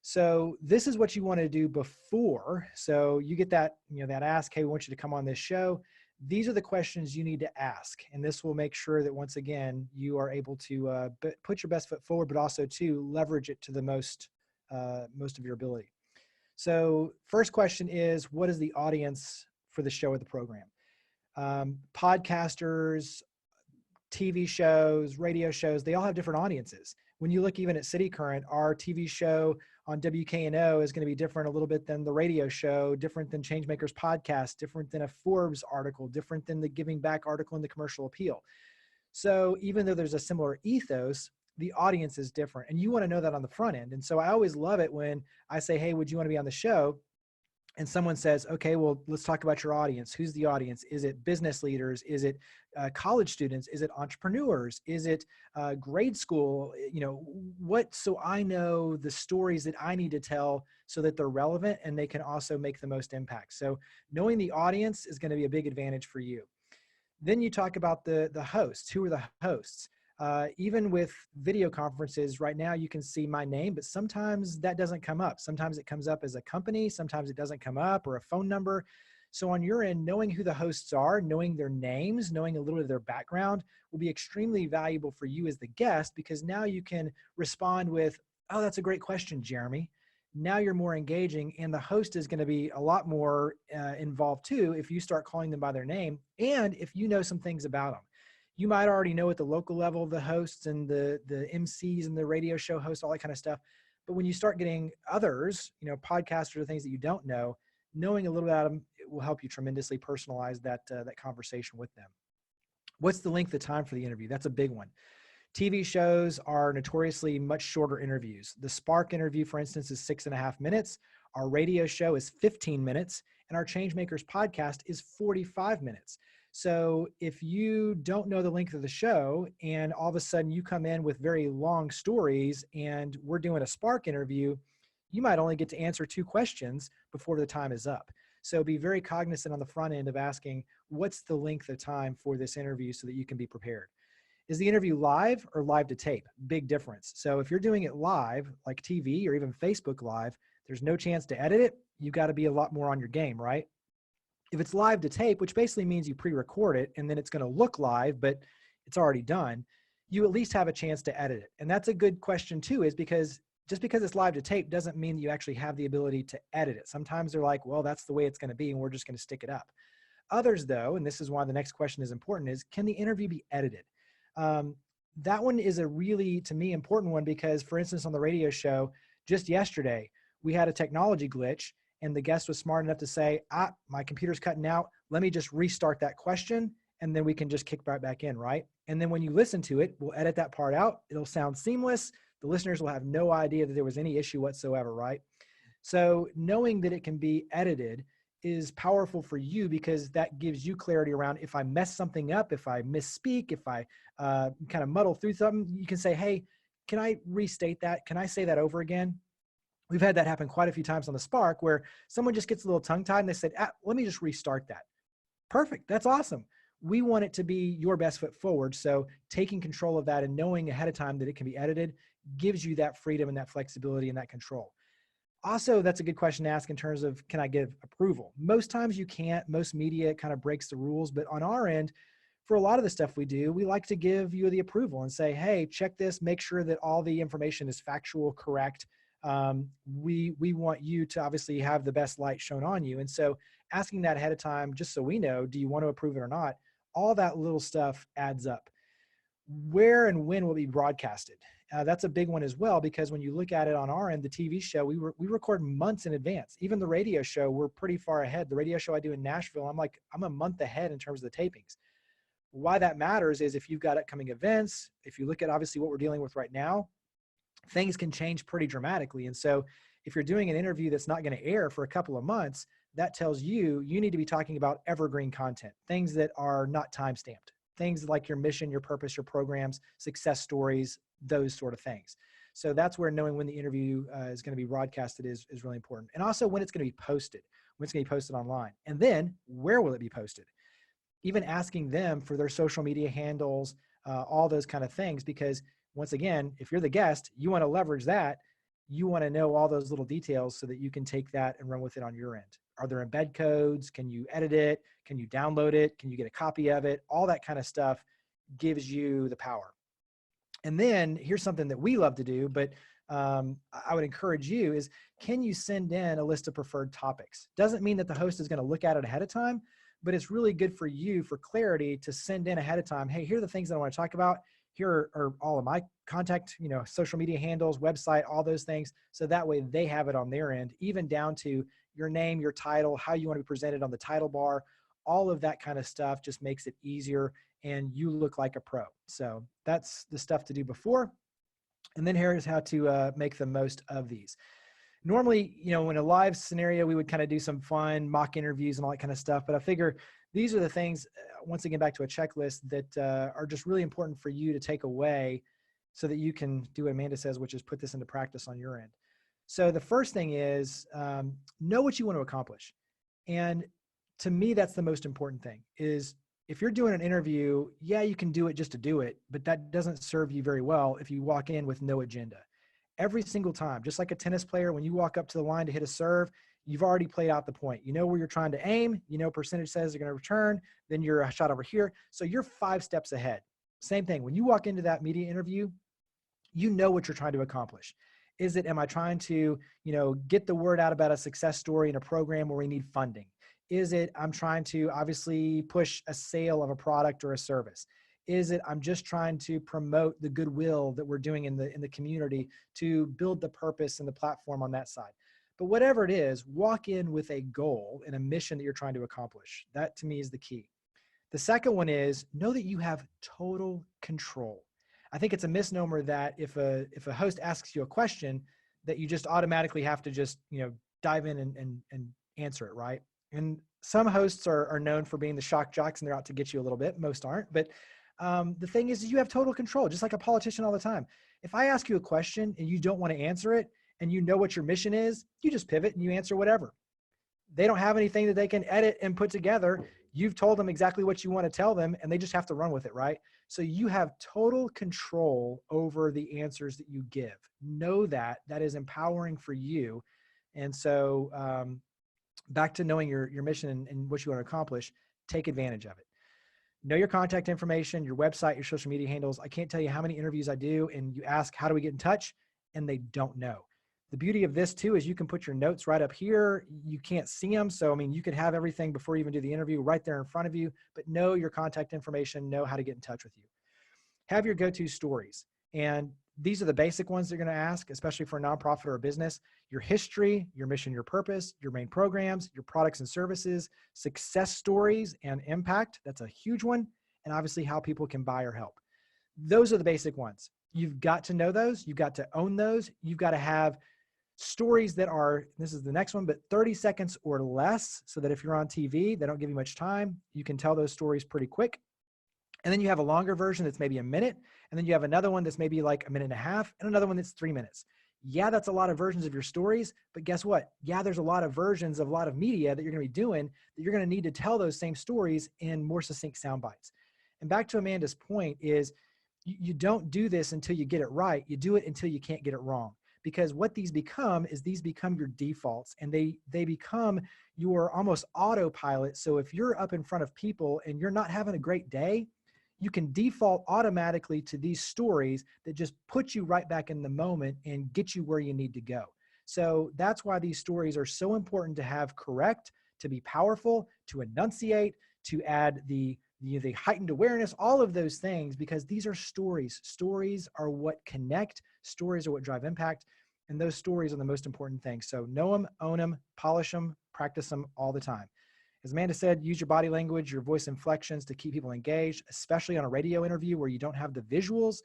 So this is what you want to do before. So you get that, you know, that ask, hey, we want you to come on this show. These are the questions you need to ask. And this will make sure that once again, you are able to put your best foot forward, but also to leverage it to the most of your ability. So first question is, what is the audience for the show or the program? Podcasters, TV shows, radio shows, they all have different audiences. When you look even at cityCURRENT, our TV show on WKNO is going to be different a little bit than the radio show, different than Changemakers podcast, different than a Forbes article, different than the Giving Back article in the Commercial Appeal. So even though there's a similar ethos, the audience is different, and you want to know that on the front end. And so I always love it when I say, hey, would you want to be on the show? And someone says, okay, well, let's talk about your audience. Who's the audience? Is it business leaders? Is it college students? Is it entrepreneurs? Is it grade school? You know, what, so I know the stories that I need to tell so that they're relevant and they can also make the most impact. So knowing the audience is going to be a big advantage for you. Then you talk about the hosts. Who are the hosts? Even with video conferences right now, you can see my name, but sometimes that doesn't come up. Sometimes it comes up as a company. Sometimes it doesn't come up, or a phone number. So on your end, knowing who the hosts are, knowing their names, knowing a little bit of their background will be extremely valuable for you as the guest, because now you can respond with, oh, that's a great question, Jeremy. Now you're more engaging, and the host is going to be a lot more involved too if you start calling them by their name, and if you know some things about them. You might already know at the local level the hosts and the MCs and the radio show hosts, all that kind of stuff. But when you start getting others, you know, podcasters or things that you don't know, knowing a little about them, it will help you tremendously personalize that conversation with them. What's the length of time for the interview? That's a big one. TV shows are notoriously much shorter interviews. The Spark interview, for instance, is 6.5 minutes. Our radio show is 15 minutes, and our Changemakers podcast is 45 minutes. So if you don't know the length of the show and all of a sudden you come in with very long stories and we're doing a Spark interview, you might only get to answer 2 questions before the time is up. So be very cognizant on the front end of asking, what's the length of time for this interview so that you can be prepared? Is the interview live or live to tape? Big difference. So if you're doing it live, like TV or even Facebook Live, there's no chance to edit it. You've got to be a lot more on your game, right? If it's live to tape, which basically means you pre-record it and then it's going to look live, but it's already done, you at least have a chance to edit it. And that's a good question too, is because just because it's live to tape doesn't mean that you actually have the ability to edit it. Sometimes they're like, well, that's the way it's going to be and we're just going to stick it up. Others though, and this is why the next question is important, is can the interview be edited? That one is a really, to me, important one because, for instance, on the radio show, just yesterday, we had a technology glitch and the guest was smart enough to say, my computer's cutting out. Let me just restart that question and then we can just kick right back in, right? And then when you listen to it, we'll edit that part out. It'll sound seamless. The listeners will have no idea that there was any issue whatsoever, right? So knowing that it can be edited is powerful for you because that gives you clarity around if I mess something up, if I misspeak, if I kind of muddle through something, you can say, hey, can I restate that? Can I say that over again? We've had that happen quite a few times on the Spark where someone just gets a little tongue-tied and they said, let me just restart that. Perfect. That's awesome. We want it to be your best foot forward. So taking control of that and knowing ahead of time that it can be edited gives you that freedom and that flexibility and that control. Also, that's a good question to ask in terms of, can I give approval? Most times you can't. Most media kind of breaks the rules. But on our end, for a lot of the stuff we do, we like to give you the approval and say, hey, check this, make sure that all the information is factual, correct. We want you to obviously have the best light shown on you. And so asking that ahead of time, just so we know, do you want to approve it or not? All that little stuff adds up. Where and when will it be broadcasted? That's a big one as well, because when you look at it on our end, the TV show, we record months in advance. Even the radio show, we're pretty far ahead. The radio show I do in Nashville, I'm a month ahead in terms of the tapings. Why that matters is if you've got upcoming events, if you look at obviously what we're dealing with right now, things can change pretty dramatically. And so if you're doing an interview that's not going to air for a couple of months, that tells you need to be talking about evergreen content, things that are not time-stamped, things like your mission, your purpose, your programs, success stories, those sort of things. So that's where knowing when the interview is going to be broadcasted is really important. And also when it's going to be posted, when it's going to be posted online. And then where will it be posted? Even asking them for their social media handles, all those kind of things, because once again, if you're the guest, you want to leverage that. You want to know all those little details so that you can take that and run with it on your end. Are there embed codes? Can you edit it? Can you download it? Can you get a copy of it? All that kind of stuff gives you the power. And then here's something that we love to do, but I would encourage you is, can you send in a list of preferred topics? Doesn't mean that the host is going to look at it ahead of time, but it's really good for you for clarity to send in ahead of time. Hey, here are the things that I want to talk about. here are all of my contact, social media handles, website, all those things. So that way they have it on their end, even down to your name, your title, how you want to be presented on the title bar. All of that kind of stuff just makes it easier and you look like a pro. So that's the stuff to do before. And then here's how to make the most of these. Normally, in a live scenario, we would kind of do some fun mock interviews and all that kind of stuff. But I figure these are the things, once again, back to a checklist that are just really important for you to take away so that you can do what Amanda says, which is put this into practice on your end. So the first thing is know what you want to accomplish. And to me, that's the most important thing is if you're doing an interview, yeah, you can do it just to do it, but that doesn't serve you very well if you walk in with no agenda. Every single time, just like a tennis player, when you walk up to the line to hit a serve, you've already played out the point. You know where you're trying to aim, percentage says you're going to return, then you're a shot over here. So you're 5 steps ahead. Same thing. When you walk into that media interview, you know what you're trying to accomplish. Am I trying to, get the word out about a success story in a program where we need funding? I'm trying to obviously push a sale of a product or a service? I'm just trying to promote the goodwill that we're doing in the community to build the purpose and the platform on that side? But whatever it is, walk in with a goal and a mission that you're trying to accomplish. That to me is the key. The second one is know that you have total control. I think it's a misnomer that if a host asks you a question that you just automatically have to just, dive in and answer it, right? And some hosts are known for being the shock jocks and they're out to get you a little bit. Most aren't. But the thing is you have total control, just like a politician all the time. If I ask you a question and you don't want to answer it and you know what your mission is, you just pivot and you answer whatever. They don't have anything that they can edit and put together. You've told them exactly what you want to tell them and they just have to run with it, right? So you have total control over the answers that you give. Know that is empowering for you. And so back to knowing your mission and what you want to accomplish, take advantage of it. Know your contact information, your website, your social media handles. I can't tell you how many interviews I do and you ask, how do we get in touch? And they don't know. The beauty of this too is you can put your notes right up here. You can't see them. So, you could have everything before you even do the interview right there in front of you, but know your contact information, know how to get in touch with you. Have your go-to stories. And these are the basic ones they're going to ask, especially for a nonprofit or a business. Your history, your mission, your purpose, your main programs, your products and services, success stories and impact. That's a huge one. And obviously how people can buy or help. Those are the basic ones. You've got to know those. You've got to own those. You've got to have stories that are, this is the next one, but 30 seconds or less, so that if you're on TV, they don't give you much time. You can tell those stories pretty quick. And then you have a longer version that's maybe a minute. And then you have another one that's maybe like a minute and a half and another one that's 3 minutes. Yeah, that's a lot of versions of your stories, but guess what? Yeah, there's a lot of versions of a lot of media that you're going to be doing that you're going to need to tell those same stories in more succinct sound bites. And back to Amanda's point is you don't do this until you get it right. You do it until you can't get it wrong. Because what these become your defaults and they become your almost autopilot. So if you're up in front of people and you're not having a great day, you can default automatically to these stories that just put you right back in the moment and get you where you need to go. So that's why these stories are so important to have correct, to be powerful, to enunciate, to add the heightened awareness, all of those things, because these are stories. Stories are what connect. Stories are what drive impact. And those stories are the most important thing. So know them, own them, polish them, practice them all the time. As Amanda said, use your body language, your voice inflections to keep people engaged, especially on a radio interview where you don't have the visuals.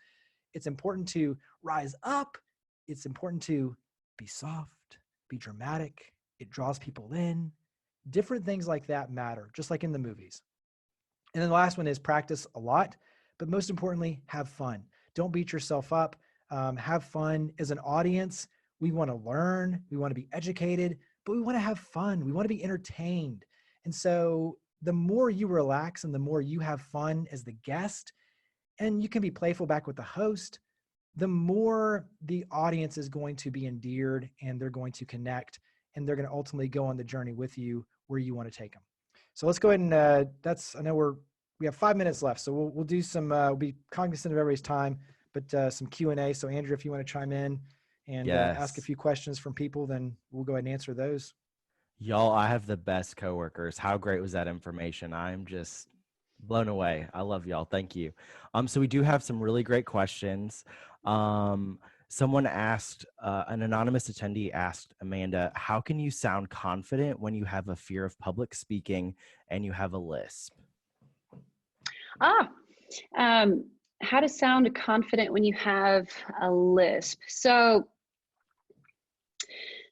It's important to rise up. It's important to be soft, be dramatic. It draws people in. Different things like that matter, just like in the movies. And then the last one is practice a lot, but most importantly, have fun. Don't beat yourself up. Have fun. As an audience, we want to learn, we want to be educated, but we want to have fun. We want to be entertained. And so the more you relax and the more you have fun as the guest, and you can be playful back with the host, the more the audience is going to be endeared and they're going to connect and they're going to ultimately go on the journey with you where you want to take them. So let's go ahead and I know we have 5 minutes left. So we'll do some, we'll be cognizant of everybody's time, but some Q&A. So Andrew, if you want to chime in and ask a few questions from people, then we'll go ahead and answer those. Y'all, I have the best coworkers. How great was that information? I'm just Blown away. I love y'all. Thank you. So we do have some really great questions. Someone asked, an anonymous attendee asked Amanda, how can you sound confident when you have a fear of public speaking and you have a lisp? Ah, um, how to sound confident when you have a lisp. So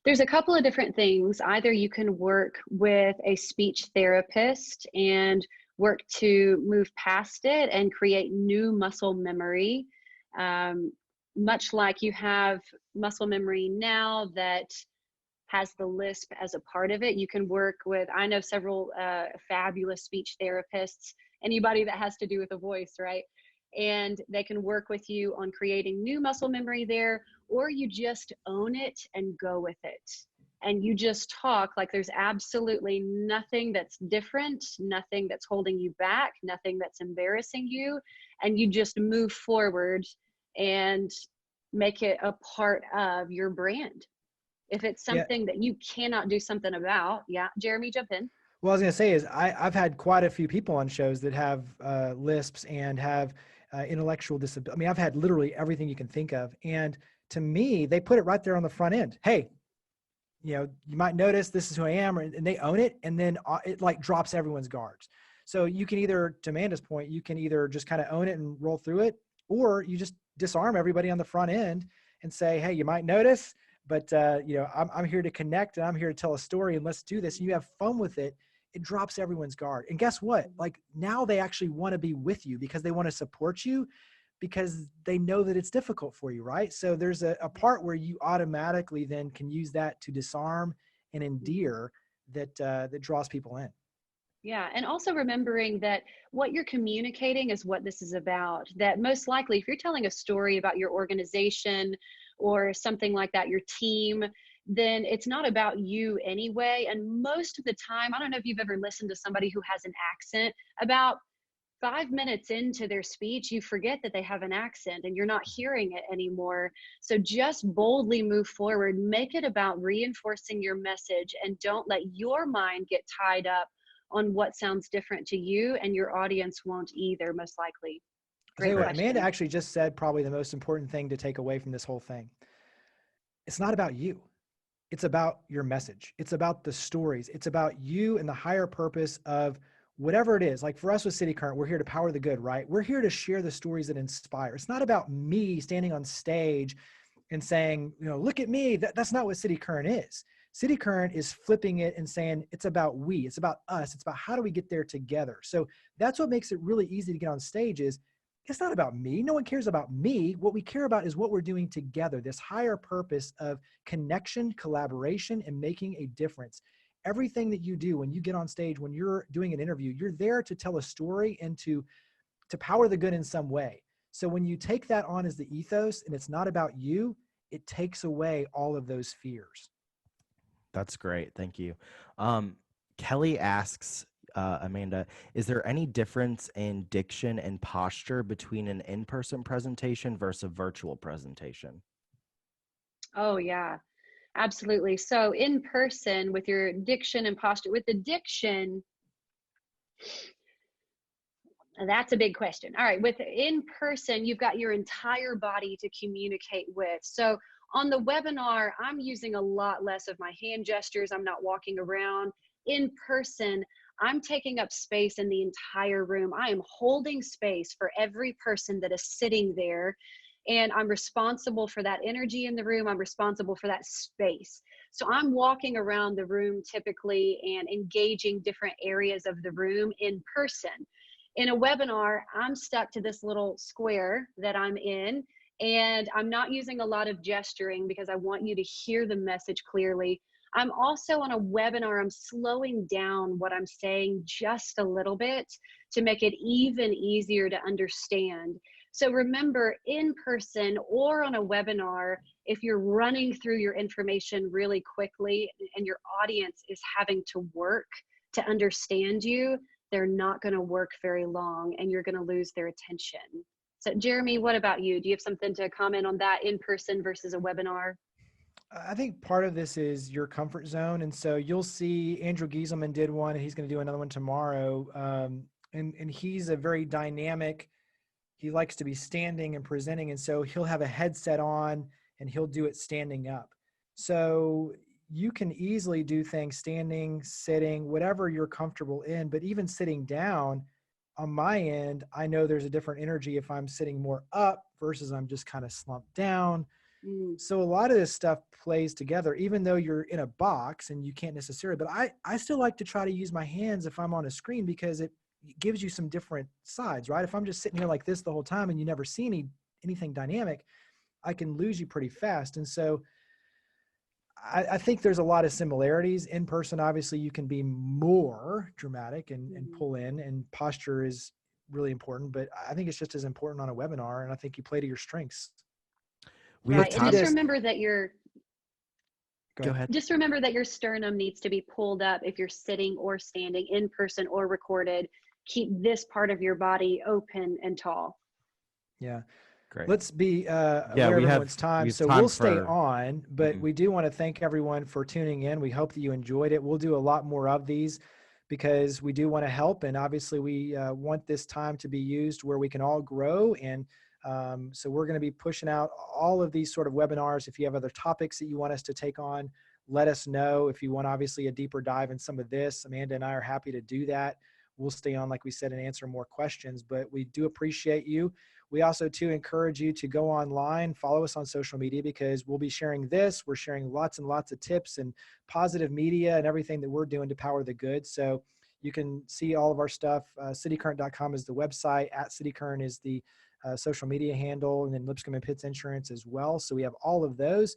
there's a couple of different things. Either you can work with a speech therapist and work to move past it and create new muscle memory. Much like you have muscle memory now that has the lisp as a part of it, you can work with, I know several fabulous speech therapists, anybody that has to do with a voice, right? And they can work with you on creating new muscle memory there, or you just own it and go with it. And you just talk like there's absolutely nothing that's different, nothing that's holding you back, nothing that's embarrassing you. And you just move forward and make it a part of your brand. If it's something that you cannot do something about, yeah, Jeremy, jump in. Well, I was going to say is I've had quite a few people on shows that have lisps and have intellectual disability. I mean, I've had literally everything you can think of. And to me, they put it right there on the front end. Hey, you know, you might notice this is who I am, and they own it. And then it like drops everyone's guards. So you can either, to Amanda's point, you can either just kind of own it and roll through it, or you just disarm everybody on the front end and say, hey, you might notice, but you know, I'm here to connect and I'm here to tell a story, and let's do this. And you have fun with it. It drops everyone's guard. And guess what? Like now they actually want to be with you because they want to support you because they know that it's difficult for you, right? So there's a part where you automatically then can use that to disarm and endear that that draws people in. Yeah, and also remembering that what you're communicating is what this is about. That most likely, if you're telling a story about your organization or something like that, your team, then it's not about you anyway. And most of the time, I don't know if you've ever listened to somebody who has an accent, about 5 minutes into their speech, you forget that they have an accent and you're not hearing it anymore. So just boldly move forward, make it about reinforcing your message, and don't let your mind get tied up on what sounds different to you, and your audience won't either, most likely. Great What, question. Amanda actually just said probably the most important thing to take away from this whole thing. It's not about you. It's about your message. It's about the stories. It's about you and the higher purpose of whatever it is. Like for us with cityCURRENT, we're here to power the good, right? We're here to share the stories that inspire. It's not about me standing on stage and saying, you know, look at me. That's not what cityCURRENT is. cityCURRENT is flipping it and saying it's about we, it's about us. It's about how do we get there together? So that's what makes it really easy to get on stage is it's not about me. No one cares about me. What we care about is what we're doing together, this higher purpose of connection, collaboration, and making a difference. Everything that you do when you get on stage, when you're doing an interview, you're there to tell a story and to power the good in some way. So when you take that on as the ethos and it's not about you, it takes away all of those fears. That's great. Thank you. Kelly asks, Amanda, is there any difference in diction and posture between an in-person presentation versus a virtual presentation? Oh, yeah, absolutely. So in person with your diction and posture, with the diction, that's a big question. All right, with in person, you've got your entire body to communicate with. So on the webinar, I'm using a lot less of my hand gestures. I'm not walking around. In person, I'm taking up space in the entire room. I am holding space for every person that is sitting there. And I'm responsible for that energy in the room. I'm responsible for that space. So I'm walking around the room typically and engaging different areas of the room in person. In a webinar, I'm stuck to this little square that I'm in, and I'm not using a lot of gesturing because I want you to hear the message clearly. I'm also on a webinar, I'm slowing down what I'm saying just a little bit to make it even easier to understand. So remember, in person or on a webinar, if you're running through your information really quickly and your audience is having to work to understand you, they're not going to work very long and you're going to lose their attention. So Jeremy, what about you? Do you have something to comment on that, in person versus a webinar? I think part of this is your comfort zone. And so you'll see Andrew Gieselman did one and he's going to do another one tomorrow and he's a very dynamic, he likes to be standing and presenting. And so he'll have a headset on and he'll do it standing up. So you can easily do things standing, sitting, whatever you're comfortable in, but even sitting down on my end, I know there's a different energy if I'm sitting more up versus I'm just kind of slumped down. So a lot of this stuff plays together, even though you're in a box and you can't necessarily, but I still like to try to use my hands if I'm on a screen because it gives you some different sides, right? If I'm just sitting here like this the whole time and you never see anything dynamic, I can lose you pretty fast. And so I think there's a lot of similarities. In person, obviously, you can be more dramatic and pull in, and posture is really important, but I think it's just as important on a webinar, and I think you play to your strengths. Right, and just remember that Go ahead. Just remember that your sternum needs to be pulled up if you're sitting or standing, in person or recorded. Keep this part of your body open and tall. Yeah. Great. Let's be aware of everyone's time. So we'll stay on, but we do want to thank everyone for tuning in. We hope that you enjoyed it. We'll do a lot more of these because we do want to help. And obviously we want this time to be used where we can all grow. And so we're going to be pushing out all of these sort of webinars. If you have other topics that you want us to take on, let us know. If you want obviously a deeper dive in some of this, Amanda and I are happy to do that. We'll stay on, like we said, and answer more questions, but we do appreciate you. We also too encourage you to go online, follow us on social media, because we'll be sharing this. We're sharing lots and lots of tips and positive media and everything that we're doing to power the good. So you can see all of our stuff. citycurrent.com is the website. @citycurrent is the social media handle, and then Lipscomb and Pitts Insurance as well. So we have all of those.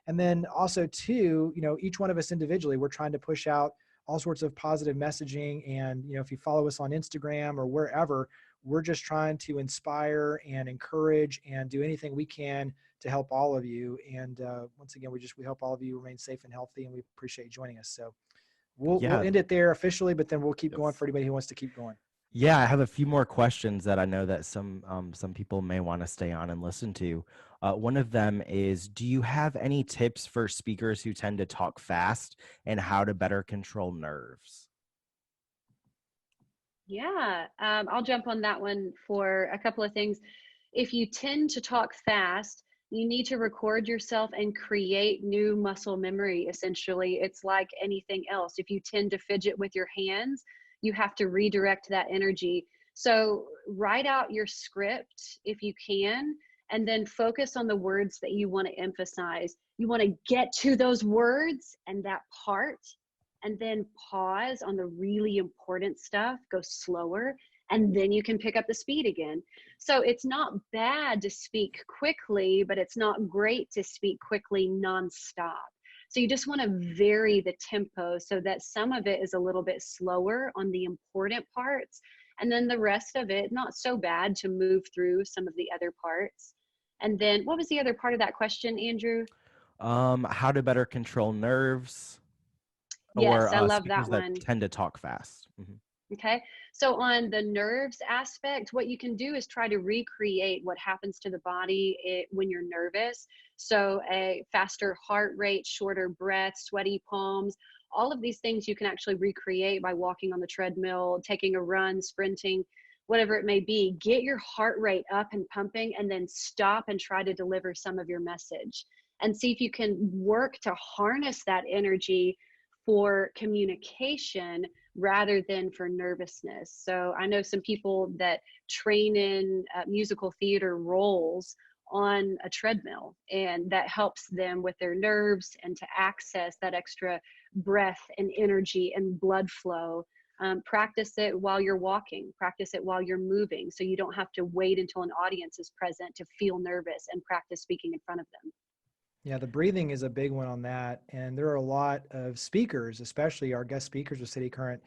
And then also too, each one of us individually, we're trying to push out all sorts of positive messaging. And, if you follow us on Instagram or wherever, we're just trying to inspire and encourage and do anything we can to help all of you. And once again, we hope all of you remain safe and healthy, and we appreciate you joining us. So we'll end it there officially, but then we'll keep going for anybody who wants to keep going. Yeah, I have a few more questions that I know that some people may want to stay on and listen to. One of them is, do you have any tips for speakers who tend to talk fast and how to better control nerves? Yeah, I'll jump on that one for a couple of things. If you tend to talk fast, you need to record yourself and create new muscle memory. Essentially, it's like anything else. If you tend to fidget with your hands, you have to redirect that energy. So write out your script if you can, and then focus on the words that you want to emphasize. You want to get to those words and that part, and then pause on the really important stuff, go slower, and then you can pick up the speed again. So it's not bad to speak quickly, but it's not great to speak quickly nonstop. So you just want to vary the tempo so that some of it is a little bit slower on the important parts, and then the rest of it, not so bad to move through some of the other parts. And then what was the other part of that question, Andrew? How to better control nerves. Yes, or, I love that speakers one. that tend to talk fast. Okay, so on the nerves aspect, what you can do is try to recreate what happens to the body when you're nervous. So a faster heart rate, shorter breath, sweaty palms, all of these things you can actually recreate by walking on the treadmill, taking a run, sprinting, whatever it may be. Get your heart rate up and pumping, and then stop and try to deliver some of your message. And see if you can work to harness that energy for communication rather than for nervousness. So I know some people that train in musical theater roles on a treadmill, and that helps them with their nerves and to access that extra breath and energy and blood flow. Practice it while you're walking, practice it while you're moving, so you don't have to wait until an audience is present to feel nervous and practice speaking in front of them. Yeah, the breathing is a big one on that. And there are a lot of speakers, especially our guest speakers with cityCURRENT,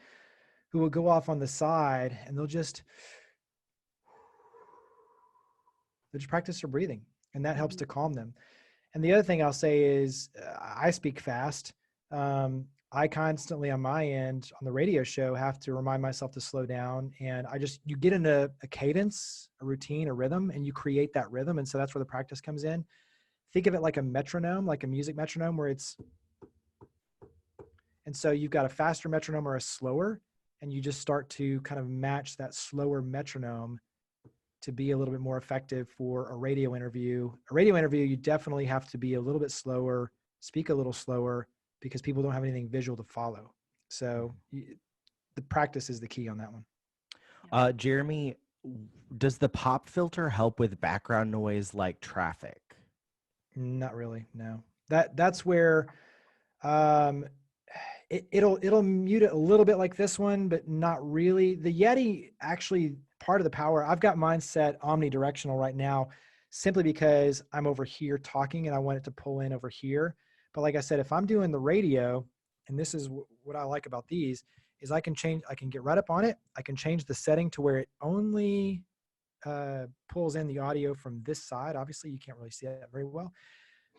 who will go off on the side and they'll just practice their breathing, and that helps to calm them. And the other thing I'll say is I speak fast. I constantly on my end on the radio show have to remind myself to slow down, and you get into a cadence, a routine, a rhythm, and you create that rhythm. And so that's where the practice comes in. Think of it like a metronome, like a music metronome, and so you've got a faster metronome or a slower, and you just start to kind of match that slower metronome to be a little bit more effective for a radio interview. A radio interview, you definitely have to be a little bit slower, speak a little slower, because people don't have anything visual to follow. So the practice is the key on that one. Jeremy, does the pop filter help with background noise like traffic? Not really, no. That's where it'll mute it a little bit like this one, but not really. The Yeti, actually, part of the power, I've got mine set omnidirectional right now, simply because I'm over here talking and I want it to pull in over here. But like I said, if I'm doing the radio, and this is what I like about these, is I can get right up on it. I can change the setting to where it only pulls in the audio from this side. Obviously, you can't really see that very well.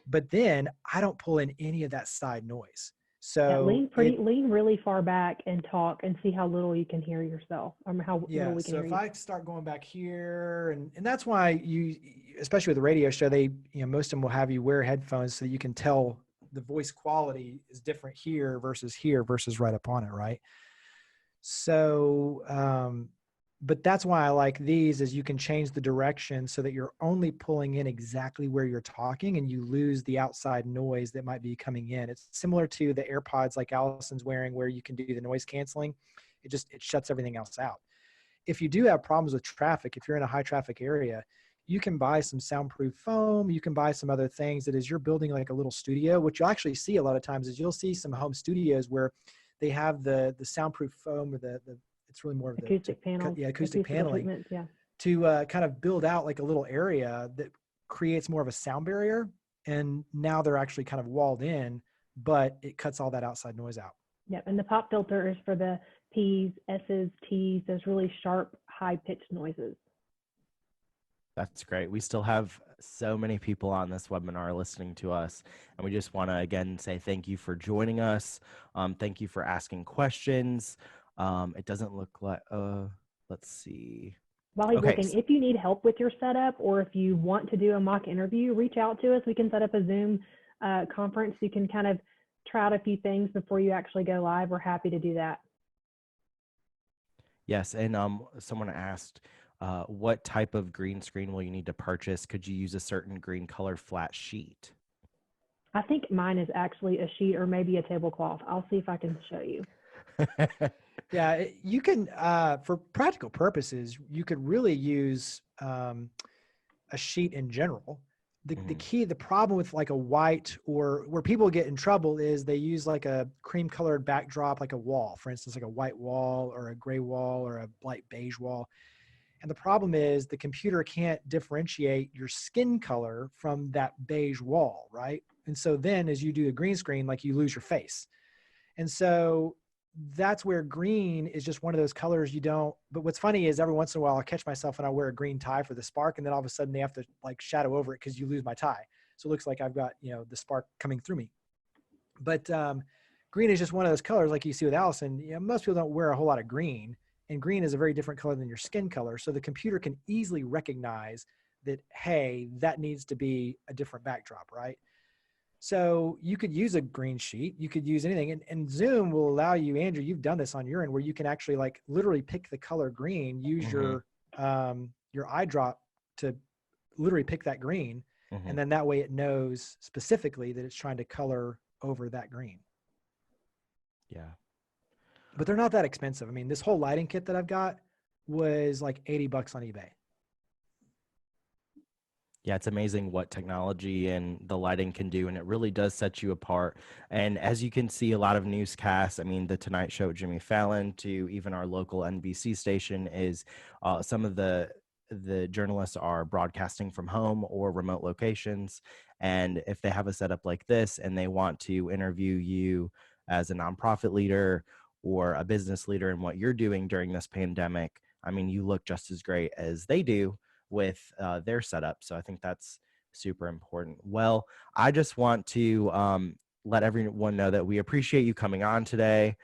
But then I don't pull in any of that side noise. So lean really far back and talk and see how little you can hear yourself, or how little we can so hear if you. I start going back here, and that's why you, especially with the radio show, they, most of them will have you wear headphones so that you can tell the voice quality is different here versus right up on it, right? So, but that's why I like these, is you can change the direction so that you're only pulling in exactly where you're talking, and you lose the outside noise that might be coming in. It's similar to the AirPods like Allison's wearing, where you can do the noise canceling. It shuts everything else out. If you do have problems with traffic, if you're in a high traffic area, you can buy some soundproof foam. You can buy some other things that, as you're building like a little studio, which you'll actually see a lot of times, is you'll see some home studios where they have the soundproof foam, or it's really more of the acoustic panel. acoustic paneling, to kind of build out like a little area that creates more of a sound barrier. And now they're actually kind of walled in, but it cuts all that outside noise out. Yep, and the pop filter is for the P's, S's, T's, those really sharp, high-pitched noises. That's great. We still have so many people on this webinar listening to us, and we just want to again say thank you for joining us. Thank you for asking questions. It doesn't look like, let's see. While he's looking, if you need help with your setup, or if you want to do a mock interview, reach out to us. We can set up a Zoom conference. You can kind of try out a few things before you actually go live. We're happy to do that. Yes, and someone asked, what type of green screen will you need to purchase? Could you use a certain green color flat sheet? I think mine is actually a sheet or maybe a tablecloth. I'll see if I can show you. Yeah, you can, for practical purposes, you could really use a sheet in general. The problem with like a white, or where people get in trouble, is they use like a cream colored backdrop, like a wall, for instance, like a white wall or a gray wall or a light beige wall. And the problem is the computer can't differentiate your skin color from that beige wall, right? And so then as you do a green screen, like, you lose your face. And so that's where green is just one of those colors you don't, but what's funny is every once in a while I'll catch myself and I'll wear a green tie for the spark, and then all of a sudden they have to like shadow over it because you lose my tie. So it looks like I've got, the spark coming through me. But green is just one of those colors, like you see with Allison. Most people don't wear a whole lot of green, and green is a very different color than your skin color. So the computer can easily recognize that, hey, that needs to be a different backdrop, right? So you could use a green sheet, you could use anything, and Zoom will allow you, Andrew, you've done this on your end, where you can actually like literally pick the color green, use your eye drop to literally pick that green. And then that way it knows specifically that it's trying to color over that green. Yeah. But they're not that expensive. I mean, this whole lighting kit that I've got was like $80 on eBay. Yeah, it's amazing what technology and the lighting can do, and it really does set you apart. And as you can see, a lot of newscasts, I mean, The Tonight Show with Jimmy Fallon to even our local NBC station, is some of the journalists are broadcasting from home or remote locations. And if they have a setup like this and they want to interview you as a nonprofit leader or a business leader in what you're doing during this pandemic, I mean, you look just as great as they do with their setup. So I think that's super important. Well, I just want to let everyone know that we appreciate you coming on today.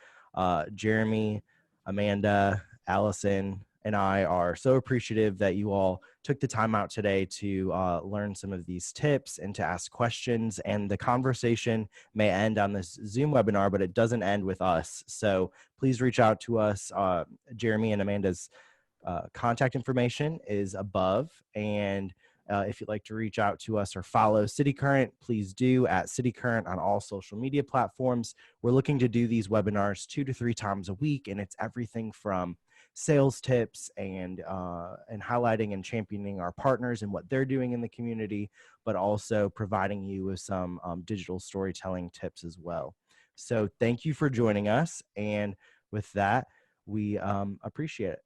Jeremy, Amanda, Allison, and I are so appreciative that you all took the time out today to learn some of these tips and to ask questions. And the conversation may end on this Zoom webinar, but it doesn't end with us. So please reach out to us. Jeremy and Amanda's contact information is above. And if you'd like to reach out to us or follow cityCURRENT, please do at cityCURRENT on all social media platforms. We're looking to do these webinars 2 to 3 times a week, and it's everything from sales tips and highlighting and championing our partners and what they're doing in the community, but also providing you with some digital storytelling tips as well. So thank you for joining us. And with that, we appreciate it.